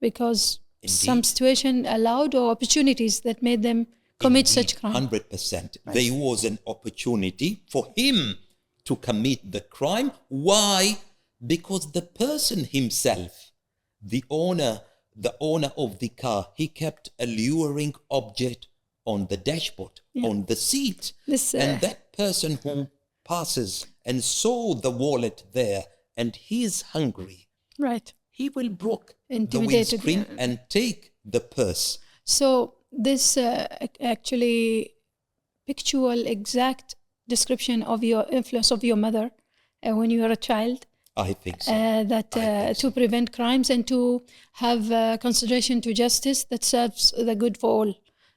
because Indeed. some situation allowed or opportunities that made them commit such crime. 100%. Right. There was an opportunity for him to commit the crime. Why? Because the person himself, the owner of the car, he kept a luring object on the dashboard, on the seat. And that person who passes and saw the wallet there and he is hungry, right, he will break the windscreen and take the purse. So this actually pictorial exact description of your influence of your mother when you were a child. I think so. To prevent crimes and to have consideration to justice that serves the good for all.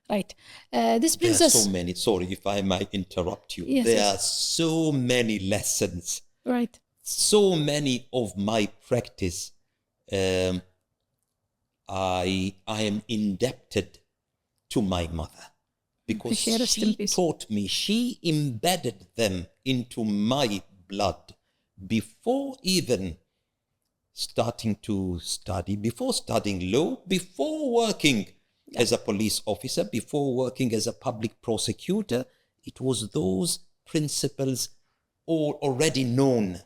Right. This brings us... so many, sorry if I might interrupt you. Yes, there are so many lessons. Right. So many of my practice, I am indebted to my mother because she taught me, she embedded them into my blood before even starting to study, before studying law, before working as a police officer, before working as a public prosecutor. It was those principles all already known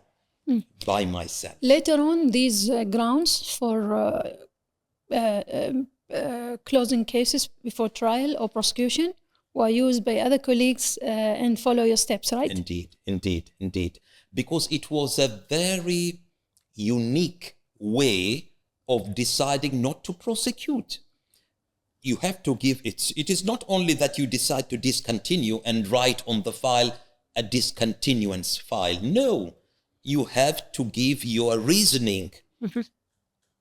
by myself. Later on, these grounds for closing cases before trial or prosecution were used by other colleagues and follow your steps, right? Indeed. Because it was a very unique way of deciding not to prosecute. You have to give it. It is not only that you decide to discontinue and write on the file a discontinuance file. No, you have to give your reasoning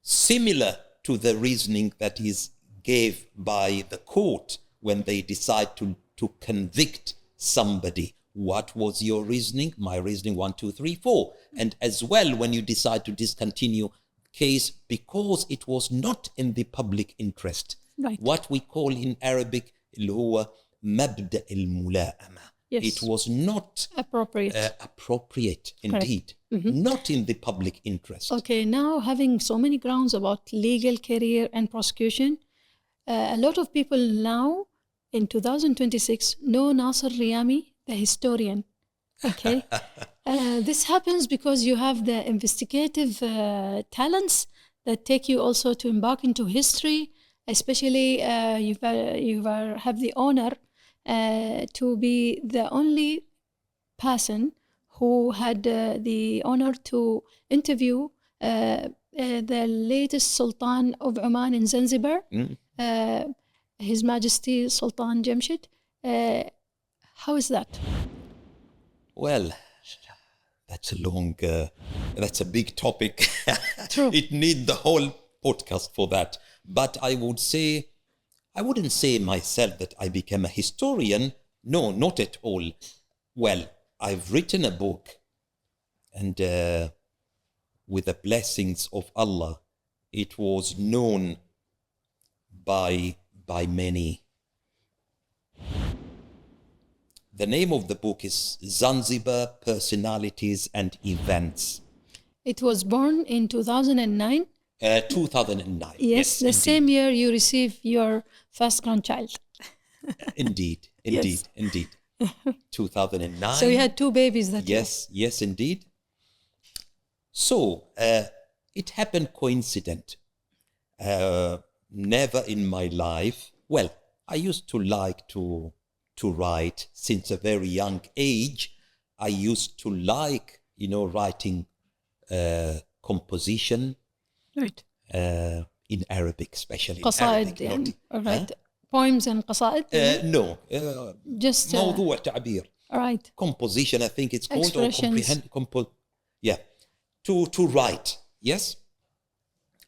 similar to the reasoning that is gave by the court when they decide to convict somebody. What was your reasoning? My reasoning 1, 2, 3, 4. And as well, when you decide to discontinue case because it was not in the public interest. Right. What we call in Arabic اللي هو مبدأ الملائمة. Yes. It was not Appropriate. appropriate, indeed, not in the public interest. Okay, now having so many grounds about legal career and prosecution, a lot of people now in 2026 know Nasser Riyami, the historian. Okay, this happens because you have the investigative talents that take you also to embark into history. Especially, you have the honor to be the only person who had the honor to interview the latest Sultan of Oman in Zanzibar, His Majesty Sultan Jamshid. How is that? Well, that's that's a big topic. True. It needs the whole podcast for that. But I wouldn't say myself that I became a historian. No, not at all. Well, I've written a book, and with the blessings of Allah, it was known by many. The name of the book is Zanzibar Personalities and Events. It was born in 2009. 2009. Yes, the indeed. same year you received your first grandchild. Indeed. 2009. So you had two babies that year. Yes, indeed. So it happened coincident. Never in my life. Well, I used to like to write since a very young age. I used to like, writing composition. Right. In Arabic, especially. قصائد يعني. Right. Poems and قصائد. No. Just موضوع تعبير. Right. Composition, I think it's called. Expressions. Yeah. To write. Yes.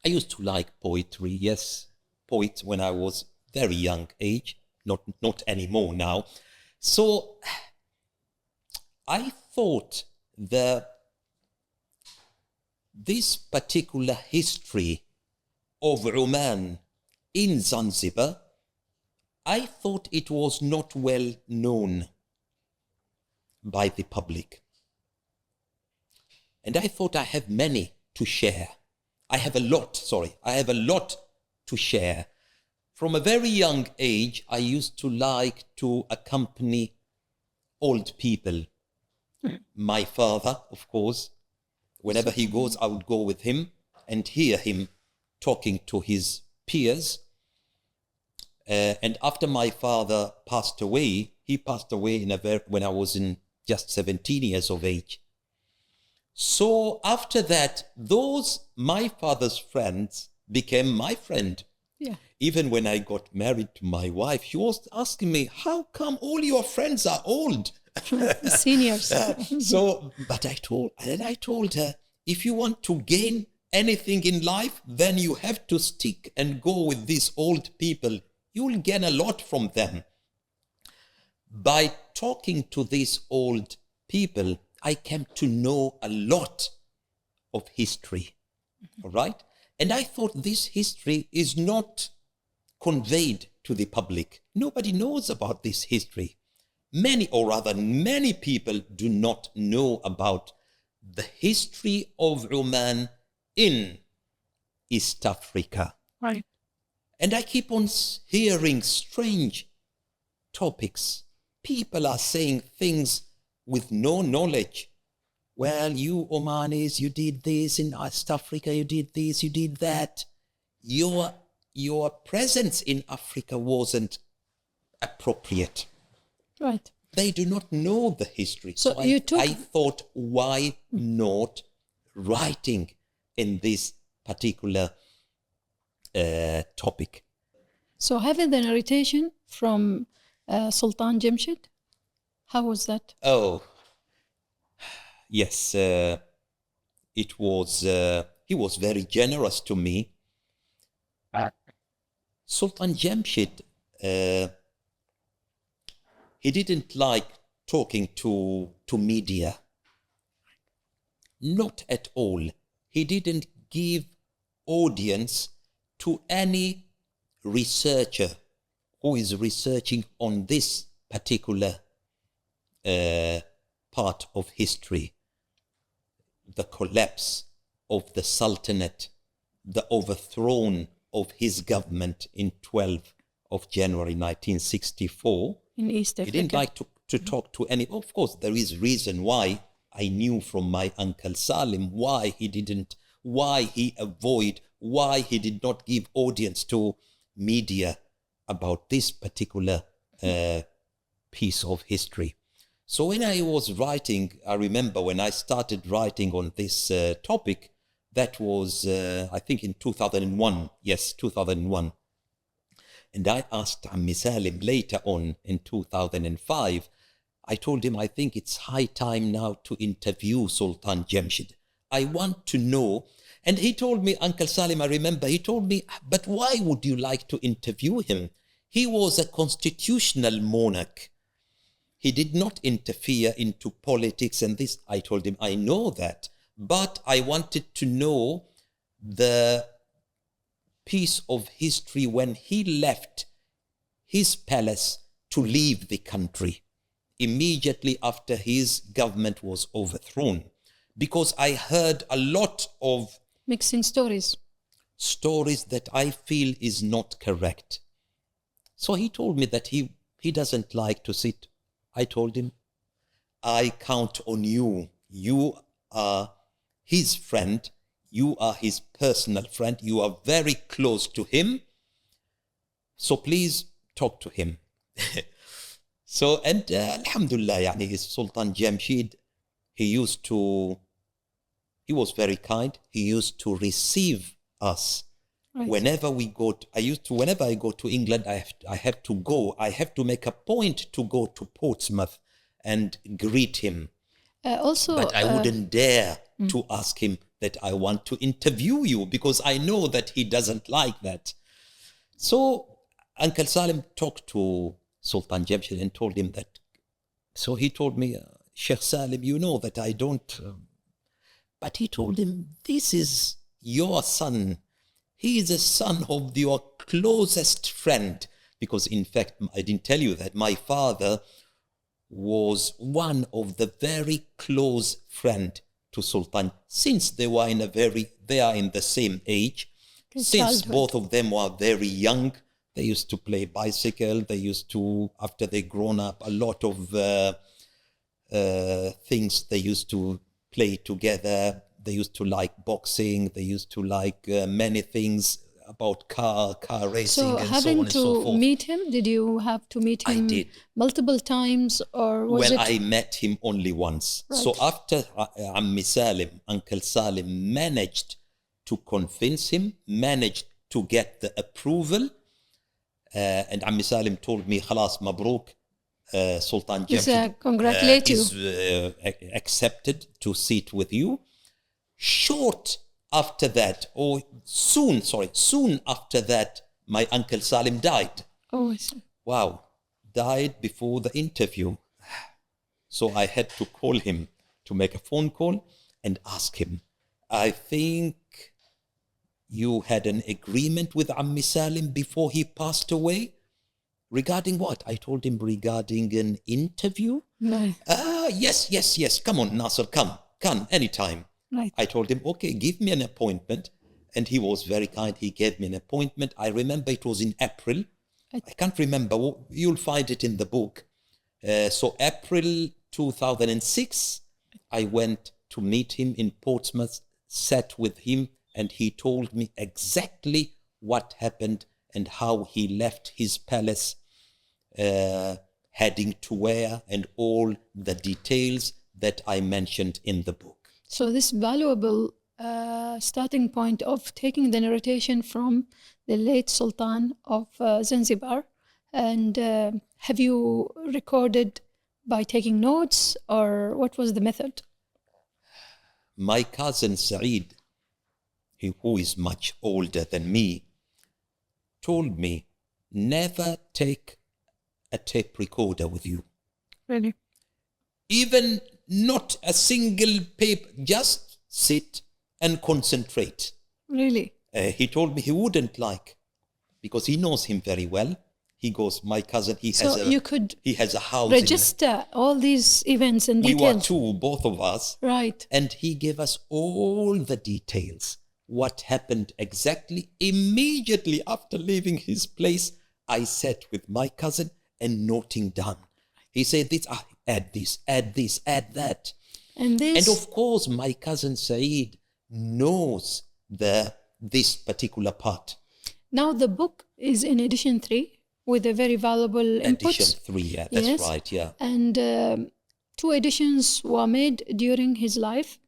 I used to like poetry. Yes. Poets when I was very young age. Not anymore now. So I thought this particular history of Oman in Zanzibar, I thought it was not well known by the public. And I thought I have many to share. I have a lot to share. From a very young age, I used to like to accompany old people. My father, of course, whenever he goes, I would go with him and hear him talking to his peers. And after my father passed away, he passed away when I was in just 17 years of age. So after that, my father's friends became my friend. Yeah. Even when I got married to my wife, she was asking me, how come all your friends are old? Seniors. But I told her, if you want to gain anything in life, then you have to stick and go with these old people. You will gain a lot from them. By talking to these old people, I came to know a lot of history. All right? And I thought this history is not conveyed to the public. Nobody knows about this history. Many people do not know about the history of Oman in East Africa. Right. And I keep on hearing strange topics. People are saying things with no knowledge. Well, you Omanis, you did this in East Africa, you did this, you did that. Your presence in Africa wasn't appropriate. Right. They do not know the history. So I thought, why not writing in this particular topic? So having the narration from Sultan Jamshid, how was that? Oh, yes. It was. He was very generous to me. Sultan Jamshid, he didn't like talking to media. Not at all. He didn't give audience to any researcher who is researching on this particular part of history, the collapse of the Sultanate, the overthrow of his government in 12th of January 1964. In East Africa. He didn't like to talk to any. Of course, there is reason why. I knew from my Uncle Salim why he didn't, why he avoid, why he did not give audience to media about this particular piece of history. So when I was writing, I remember when I started writing on this topic, that was, I think in 2001. Yes, 2001. And I asked Ammi Salim later on in 2005, I told him, I think it's high time now to interview Sultan Jamshid. I want to know. And he told me, Uncle Salim, I remember, he told me, but why would you like to interview him? He was a constitutional monarch. He did not interfere into politics and this. I told him, I know that, but I wanted to know the piece of history when he left his palace to leave the country immediately after his government was overthrown, because I heard a lot of mixing stories that I feel is not correct. So he told me that he doesn't like to sit. I told him, I count on you. You are his friend. You are his personal friend. You are very close to him. So please talk to him. So, and alhamdulillah, yani, Sultan Jamshid, he was very kind. He used to receive us. Right. Whenever I go to England, I have to make a point to go to Portsmouth and greet him. But I wouldn't dare to ask him that I want to interview you, because I know that he doesn't like that. So Uncle Salim talked to Sultan Jamshid and told him that. So he told me, Sheikh Salim, you know that I don't. But he told him, this is your son. He is a son of your closest friend. Because in fact, I didn't tell you that my father was one of the very close friend to Sultan, since they are in the same age. Since both of them were very young, they used to play bicycle. They used to, after they grown up, a lot of things they used to play together. They used to like boxing. They used to like many things about car racing, so and having so on and so to forth. meet him, did you have to meet him? I did. Multiple times, or was it? Well, I met him only once. Right. So after Ammi Salim, Uncle Salim managed to convince him, managed to get the approval, and Ammi Salim told me, "Khalas, Mabruk, Sultan Jamshid congratulate you. is accepted to sit with you." Short after that, soon after that, my Uncle Salim died. Oh, I see. Wow, died before the interview. So I had to call him, to make a phone call and ask him, I think you had an agreement with Ammi Salim before he passed away? Regarding what? I told him regarding an interview. No. Yes. Come on, Nasser, come anytime. Right. I told him, okay, give me an appointment. And he was very kind. He gave me an appointment. I remember it was in April. I can't remember. You'll find it in the book. So April 2006, I went to meet him in Portsmouth, sat with him, and he told me exactly what happened and how he left his palace, heading to where, and all the details that I mentioned in the book. So this valuable starting point of taking the narration from the late Sultan of Zanzibar, and have you recorded by taking notes, or what was the method? My cousin Saeed, who is much older than me, told me, never take a tape recorder with you. Really? Even not a single paper, just sit and concentrate. Really? He told me he wouldn't like, because he knows him very well. He goes, my cousin, he has a house. Register all these events and details. We were two, both of us. Right. And he gave us all the details. What happened exactly immediately after leaving his place. I sat with my cousin and noting down. He said, add this, add that. And of course, my cousin Saeed knows this particular part. Now the book is in edition 3 with a very valuable inputs. Edition 3, yeah, that's right, yeah. And 2 editions were made during his life.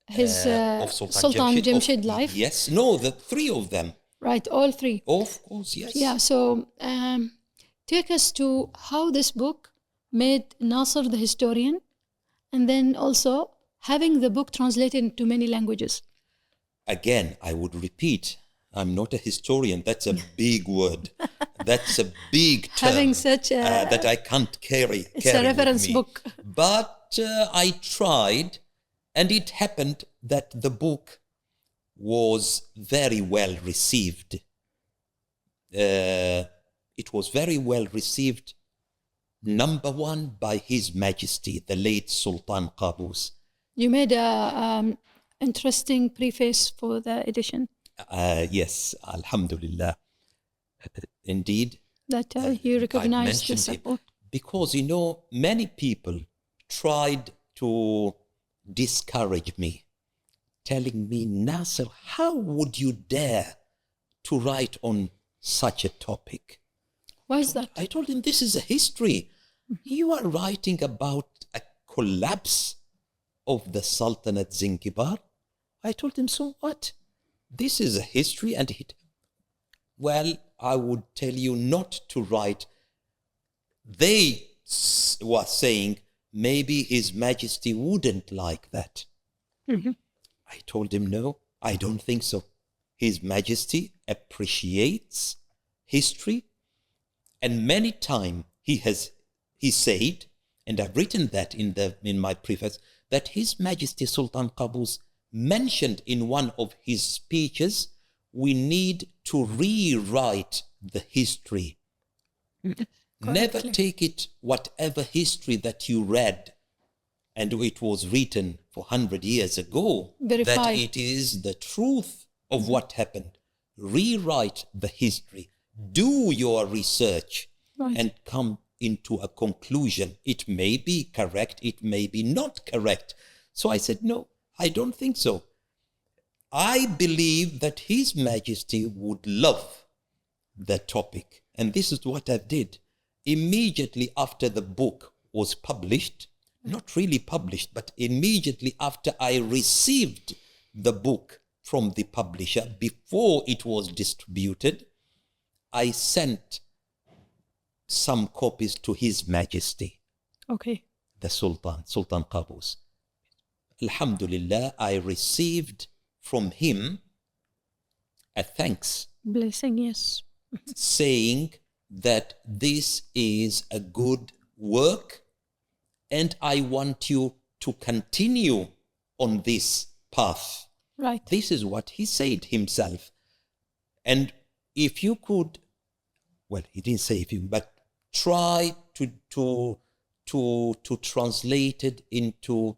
His of Sultan Jamshid life. Yes, no, the 3 of them. Right, all 3. Of course, yes. Yeah, so take us to how this book made Nasser the historian, and then also having the book translated into many languages. Again, I would repeat, I'm not a historian. That's a big word. That's a big term. Having such a... that I can't carry. It's a reference book. But I tried, and it happened that the book was very well received. It was very well received, number 1, by His Majesty, the late Sultan Qaboos. You made a interesting preface for the edition. Yes, alhamdulillah. Indeed. That he recognized the support. Because, many people tried to discourage me, telling me, Nasser, how would you dare to write on such a topic? Why is that? I told him, this is a history. You are writing about a collapse of the Sultanate Zanzibar. I told him, so what? This is a history and well, I would tell you not to write. They were saying maybe His Majesty wouldn't like that. Mm-hmm. I told him, no, I don't think so. His Majesty appreciates history, and many times he said, and I've written that in my preface, that His Majesty Sultan Qaboos mentioned in one of his speeches, we need to rewrite the history. Never take it, whatever history that you read, and it was written for 100 years ago, Verify. that it is the truth of what happened. Rewrite the history. Do your research and come into a conclusion. It may be correct, it may be not correct. So I said, no, I don't think so. I believe that His Majesty would love the topic. And this is what I did. Immediately after the book was published, not really published, but immediately after I received the book from the publisher, before it was distributed, I sent some copies to His Majesty. Okay. The Sultan Qaboos. Alhamdulillah, I received from him a thanks. Blessing, yes. Saying that this is a good work and I want you to continue on this path. Right. This is what he said himself. And if you could, well, he didn't say if you, but try to translate it into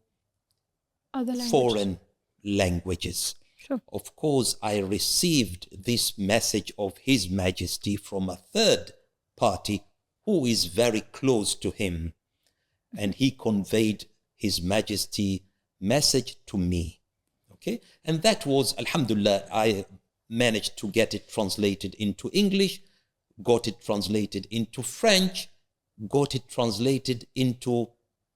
other languages. Foreign languages. Sure. Of course, I received this message of His Majesty from a third party who is very close to him, and he conveyed His Majesty message to me. Okay, and that was, alhamdulillah, I managed to get it translated into English, got it translated into French, got it translated into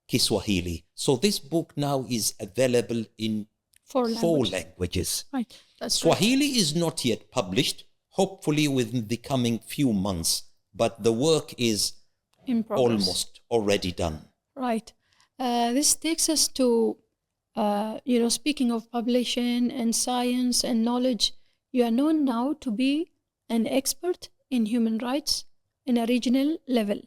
Kiswahili. So this book now is available in 4 languages. Right. That's Swahili is not yet published, hopefully within the coming few months, but the work is in progress. Almost already done. Right. This takes us to, speaking of publishing and science and knowledge, you are known now to be an expert in human rights in a regional level,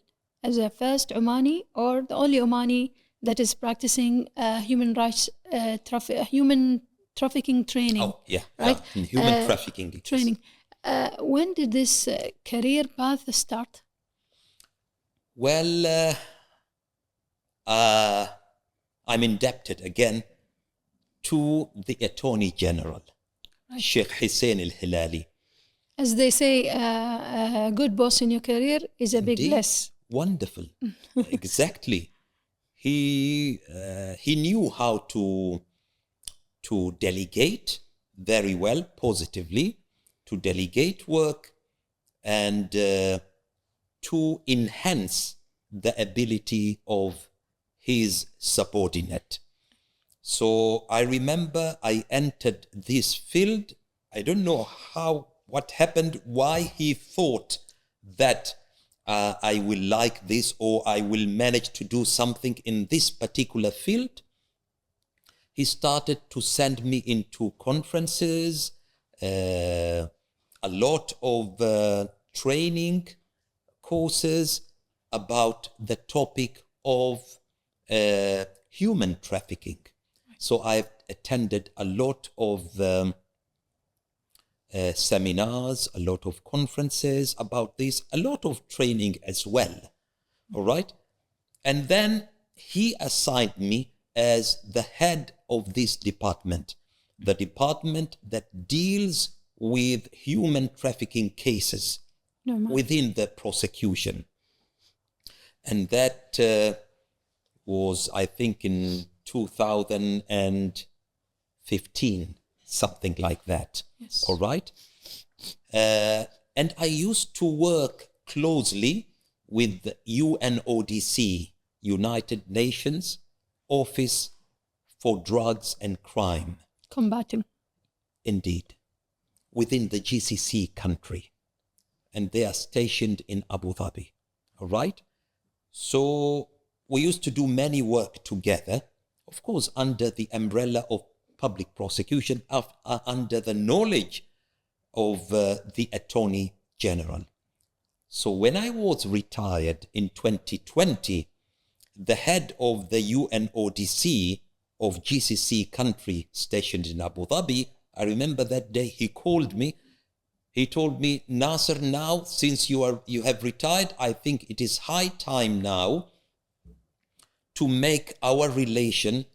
as the first Omani or the only Omani that is practicing human rights, human trafficking training. Oh, yeah. Right? Human trafficking. Training. When did this career path start? Well, I'm indebted again to the Attorney General, Sheikh Hussein Al-Hilali. As they say, a good boss in your career is a big Indeed. bless. Wonderful. Exactly. He knew how to delegate very well, positively, to delegate work and to enhance the ability of his subordinate. So I remember I entered this field. I don't know what happened, why he thought that I will like this or I will manage to do something in this particular field. He started to send me into conferences, a lot of training courses about the topic of human trafficking. So I've attended a lot of seminars, a lot of conferences about this, a lot of training as well. All right? And then he assigned me as the head of this department, the department that deals with human trafficking cases within the prosecution. And that was, I think, in 2015, something like that. Yes. All right? And I used to work closely with the UNODC, United Nations Office for Drugs and Crime. Combating. Indeed. Within the GCC country. And they are stationed in Abu Dhabi. All right? So we used to do many work together, of course, under the umbrella of public prosecution, under the knowledge of the Attorney General. So when I was retired in 2020, the head of the UNODC of GCC country stationed in Abu Dhabi, I remember that day he called me. He told me, Nasser, now since you have retired, I think it is high time now to make our relation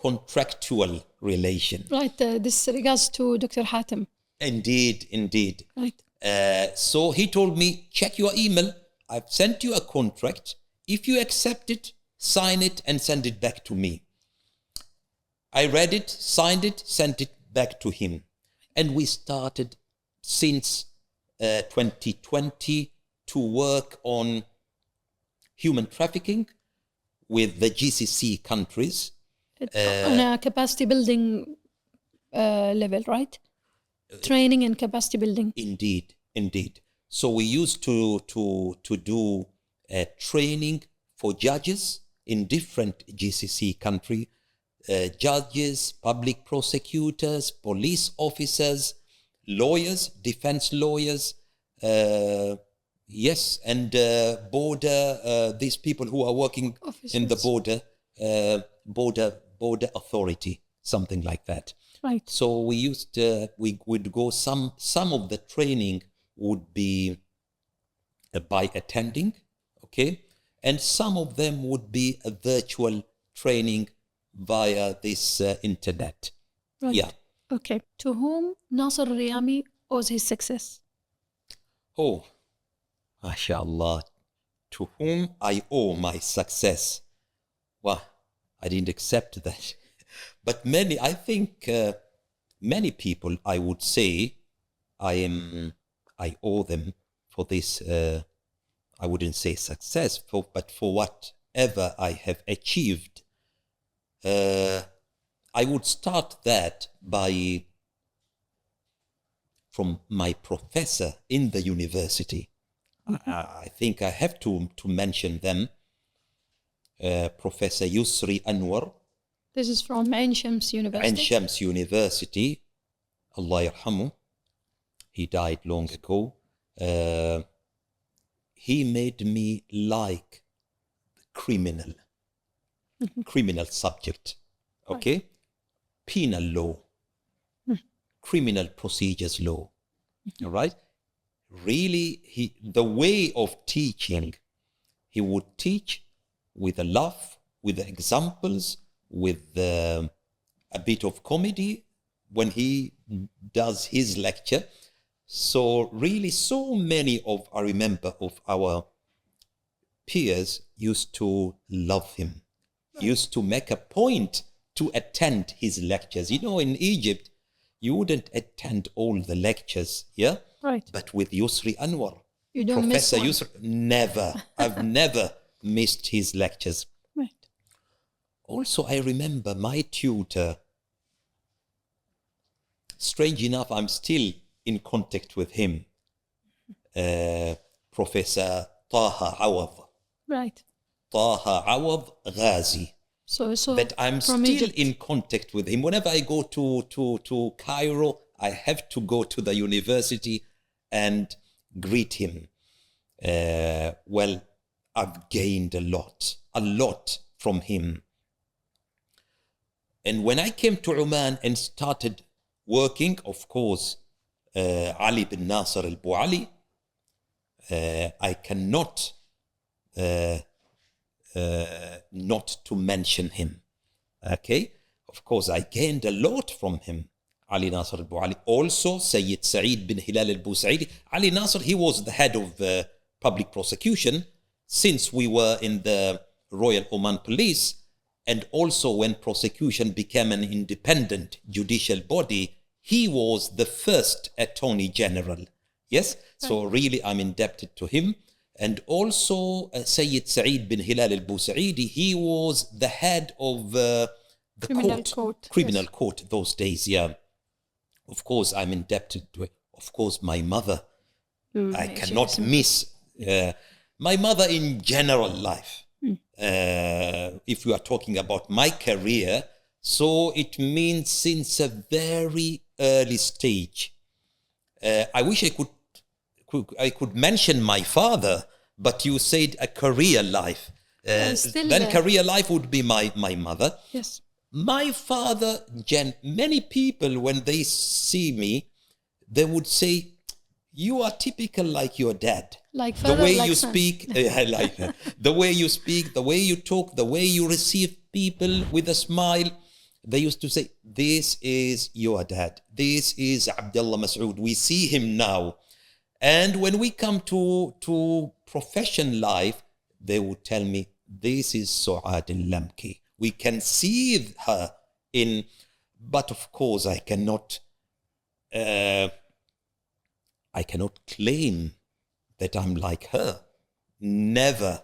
contractual relation. Right, this regards to Dr. Hatem. Indeed, indeed. Right. So he told me, check your email. I've sent you a contract. If you accept it, sign it and send it back to me. I read it, signed it, sent it back to him. And we started since 2020 to work on human trafficking with the GCC countries. On a capacity building level, right? Training and capacity building. Indeed, indeed. So we used to do training for judges in different GCC country, judges, public prosecutors, police officers, lawyers, defense lawyers, yes, and border, these people who are working Officers. in the border authority, something like that. Right. So we would go, some of the training would be by attending, okay? And some of them would be a virtual training via this internet. Right. Yeah. Okay. To whom Nasser Al-Riyami owes his success? Oh, mashallah. To whom I owe my success? Well, I didn't accept that. But I think many people, I would say, I owe them for this, I wouldn't say success, but for whatever I have achieved. I would start that from my professor in the university. I think I have to mention them. Professor Yusri Anwar. This is from Ain Shams University. Ain Shams University. Allah yarhamu. He died long ago. He made me like criminal subject. Okay? Penal law. Criminal procedures law. All right? really, the way of teaching, he would teach with a laugh, with examples, with a bit of comedy when he does his lecture. So really, so many I remember of our peers used to love him, used to make a point to attend his lectures. You know, in Egypt, you wouldn't attend all the lectures, yeah? Right. But with Yusri Anwar, You don't Professor miss one. Yusri, never. I've never missed his lectures. Right. Also, I remember my tutor. Strange enough, I'm still in contact with him, Professor Taha Awad. Right. Taha Awad Ghazi. So But I'm from still Egypt. in contact with him. Whenever I go to Cairo, I have to go to the university and greet him. Well, I've gained a lot from him. And when I came to Oman and started working, of course, Ali bin Nasser Al-Buali, I cannot not to mention him. Okay? Of course, I gained a lot from him. Ali Nasser Al-Buali. Also, Sayyid Saeed bin Hilal Al-Busaidi. Ali Nasser, he was the head of Public Prosecution since we were in the Royal Oman Police. And also when prosecution became an independent judicial body, he was the first Attorney General. Yes? So really, I'm indebted to him. And also Sayyid Saeed bin Hilal al-Busaidi, he was the head of the criminal court those days, yeah. Of course, I'm indebted to, of course, my mother. I cannot miss my mother in general life. If you are talking about my career, so it means since a very early stage. I wish I could mention my father, but you said a career life. Then career life would be my mother. Yes. My father, many people, when they see me, they would say, you are typical like your dad. Like father, the way like you son. speak, the way you speak, the way you talk, the way you receive people with a smile. They used to say, this is your dad. This is Abdullah Masood. We see him now. And when we come to profession life, they would tell me, this is Su'ad al-Lamki. We can see her in, but of course I cannot claim that I'm like her. Never.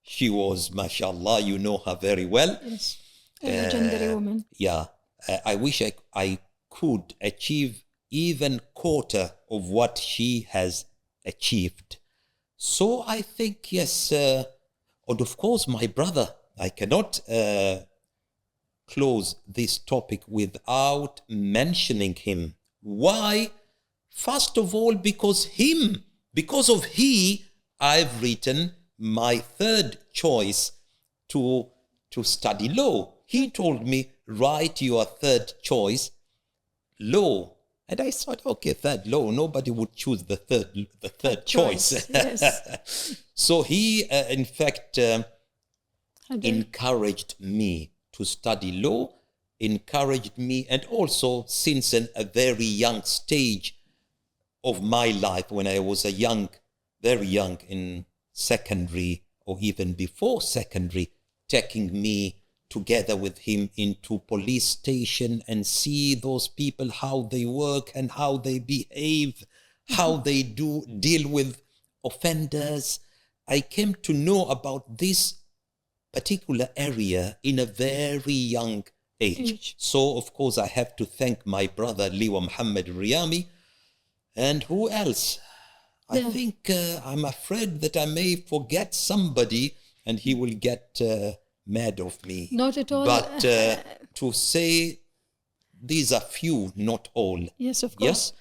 She was, mashallah, you know her very well. Yes. A legendary woman. Yeah. I wish I could achieve even quarter of what she has achieved. So I think, yes, and of course my brother, I cannot close this topic without mentioning him. Why? First of all, because of he, I've written my third choice to study law. He told me, write your third choice, law. And I thought, okay, third law, nobody would choose the third choice. Yes. So he, in fact, encouraged me to study law, encouraged me, and also since a very young stage of my life, when I was very young in secondary or even before secondary, taking me together with him into police station and see those people, how they work and how they behave, how they deal with offenders. I came to know about this particular area in a very young age. So, of course, I have to thank my brother, Liwa Muhammad Al-Riyami. And who else? I think I'm afraid that I may forget somebody and he will get mad of me. Not at all. But to say these are few, not all. Yes, of course.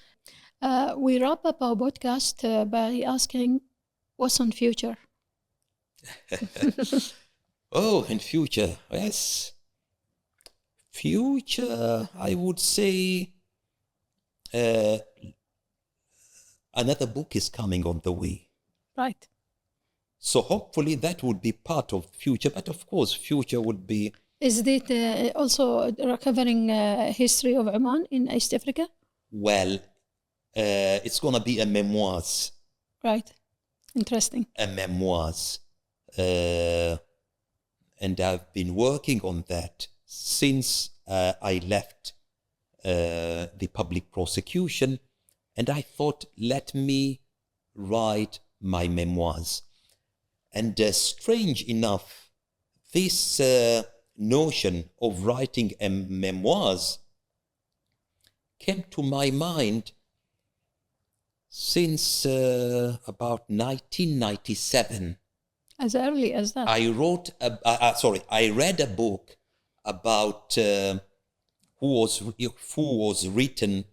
Yes? We wrap up our podcast by asking, what's on future? Oh, in future, yes. Future, I would say, another book is coming on the way. Right. So hopefully that would be part of future. But of course, future would be... Is it also covering history of Oman in East Africa? Well, it's going to be a memoirs. Right. Interesting. A memoirs. And I've been working on that since I left the public prosecution. And I thought, let me write my memoirs. And strange enough, this notion of writing a memoirs came to my mind since about 1997. As early as that? I read a book about who was written,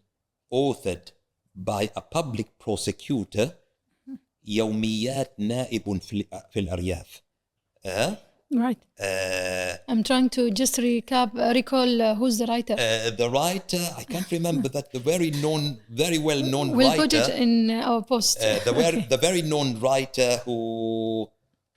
authored by a public prosecutor, يوميات نائب في الأرياف. Right. I'm trying to just recall who's the writer. The writer, I can't remember that, the very well known writer. We'll put it in our post. The very known writer who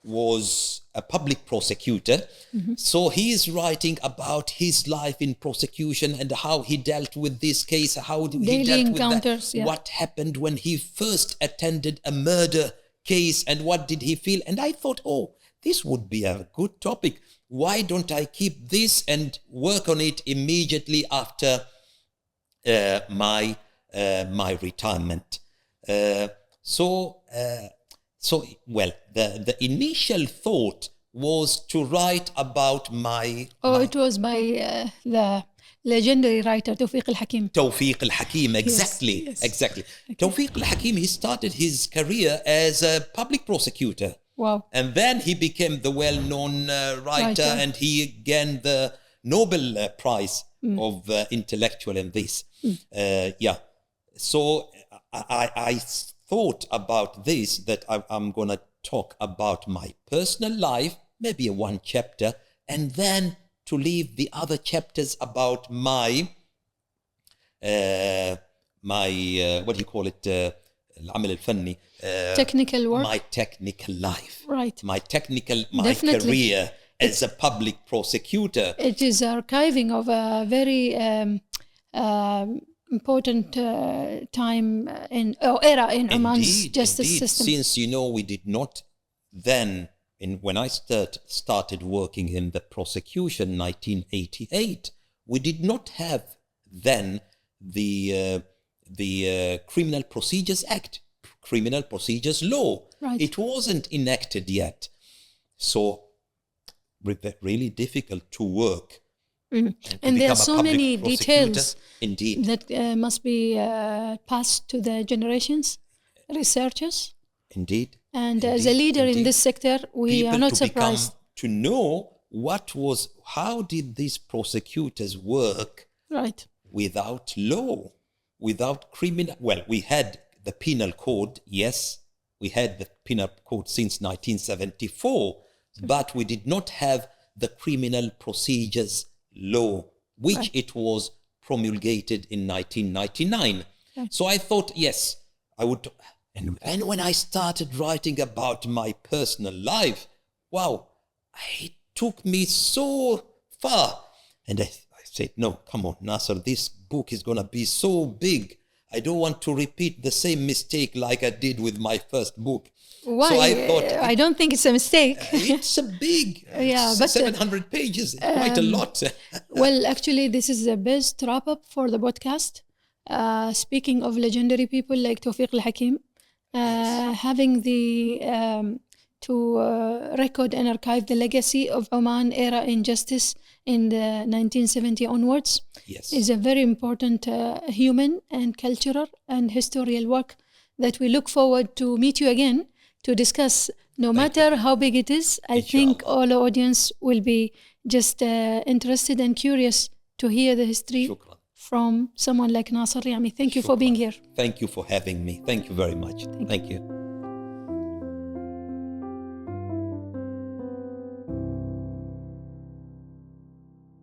was a public prosecutor. Mm-hmm. So he is writing about his life in prosecution and how he dealt with this case, how he Daily dealt encounters, with that, what happened when he first attended a murder case and what did he feel. And I thought, this would be a good topic. Why don't I keep this and work on it immediately after my retirement? The initial thought was to write about my... it was by the legendary writer Tawfiq al-Hakim. Tawfiq al-Hakim, exactly, yes. Exactly. Okay. Tawfiq al-Hakim, he started his career as a public prosecutor. Wow. And then he became the well-known writer, and he gained the Nobel Prize of intellectual in this. So I thought about this, that I'm going to talk about my personal life, maybe one chapter, and then to leave the other chapters about my what do you call it, العمل الفني, technical work, my technical life, right? My Definitely. Career as a public prosecutor. It is archiving of a very important time era in Oman's justice system. Since we did not then, when I started working in the prosecution, 1988, we did not have then the Criminal Procedures Act, Criminal Procedures Law. Right. It wasn't enacted yet. So really difficult to work. And there are so many details indeed that must be passed to the generations, researchers. Indeed. And as a leader in this sector, we are not surprised to know how did these prosecutors work, right, without law, without criminal. Well, we had the penal code, yes, we had the penal code since 1974, but we did not have the criminal procedures law, which it was promulgated in 1999. Right. So I thought, yes, I would. And when I started writing about my personal life, wow, it took me so far. And I said, no, come on, Nasser, this book is going to be so big. I don't want to repeat the same mistake like I did with my first book. Why? So I thought... I don't think it's a mistake. It's a big, but 700 pages, quite a lot. Well, actually, this is the best wrap-up for the podcast. Speaking of legendary people like Tawfiq al-Hakim, having the to record and archive the legacy of Oman era injustice in the 1970 onwards is a very important human and cultural and historical work that we look forward to meet you again to discuss. No matter how big it is, I think all our audience will be just interested and curious to hear the history from someone like Nasser Al-Riyami. Thank you for being here. Thank you for having me. Thank you very much. Thank you.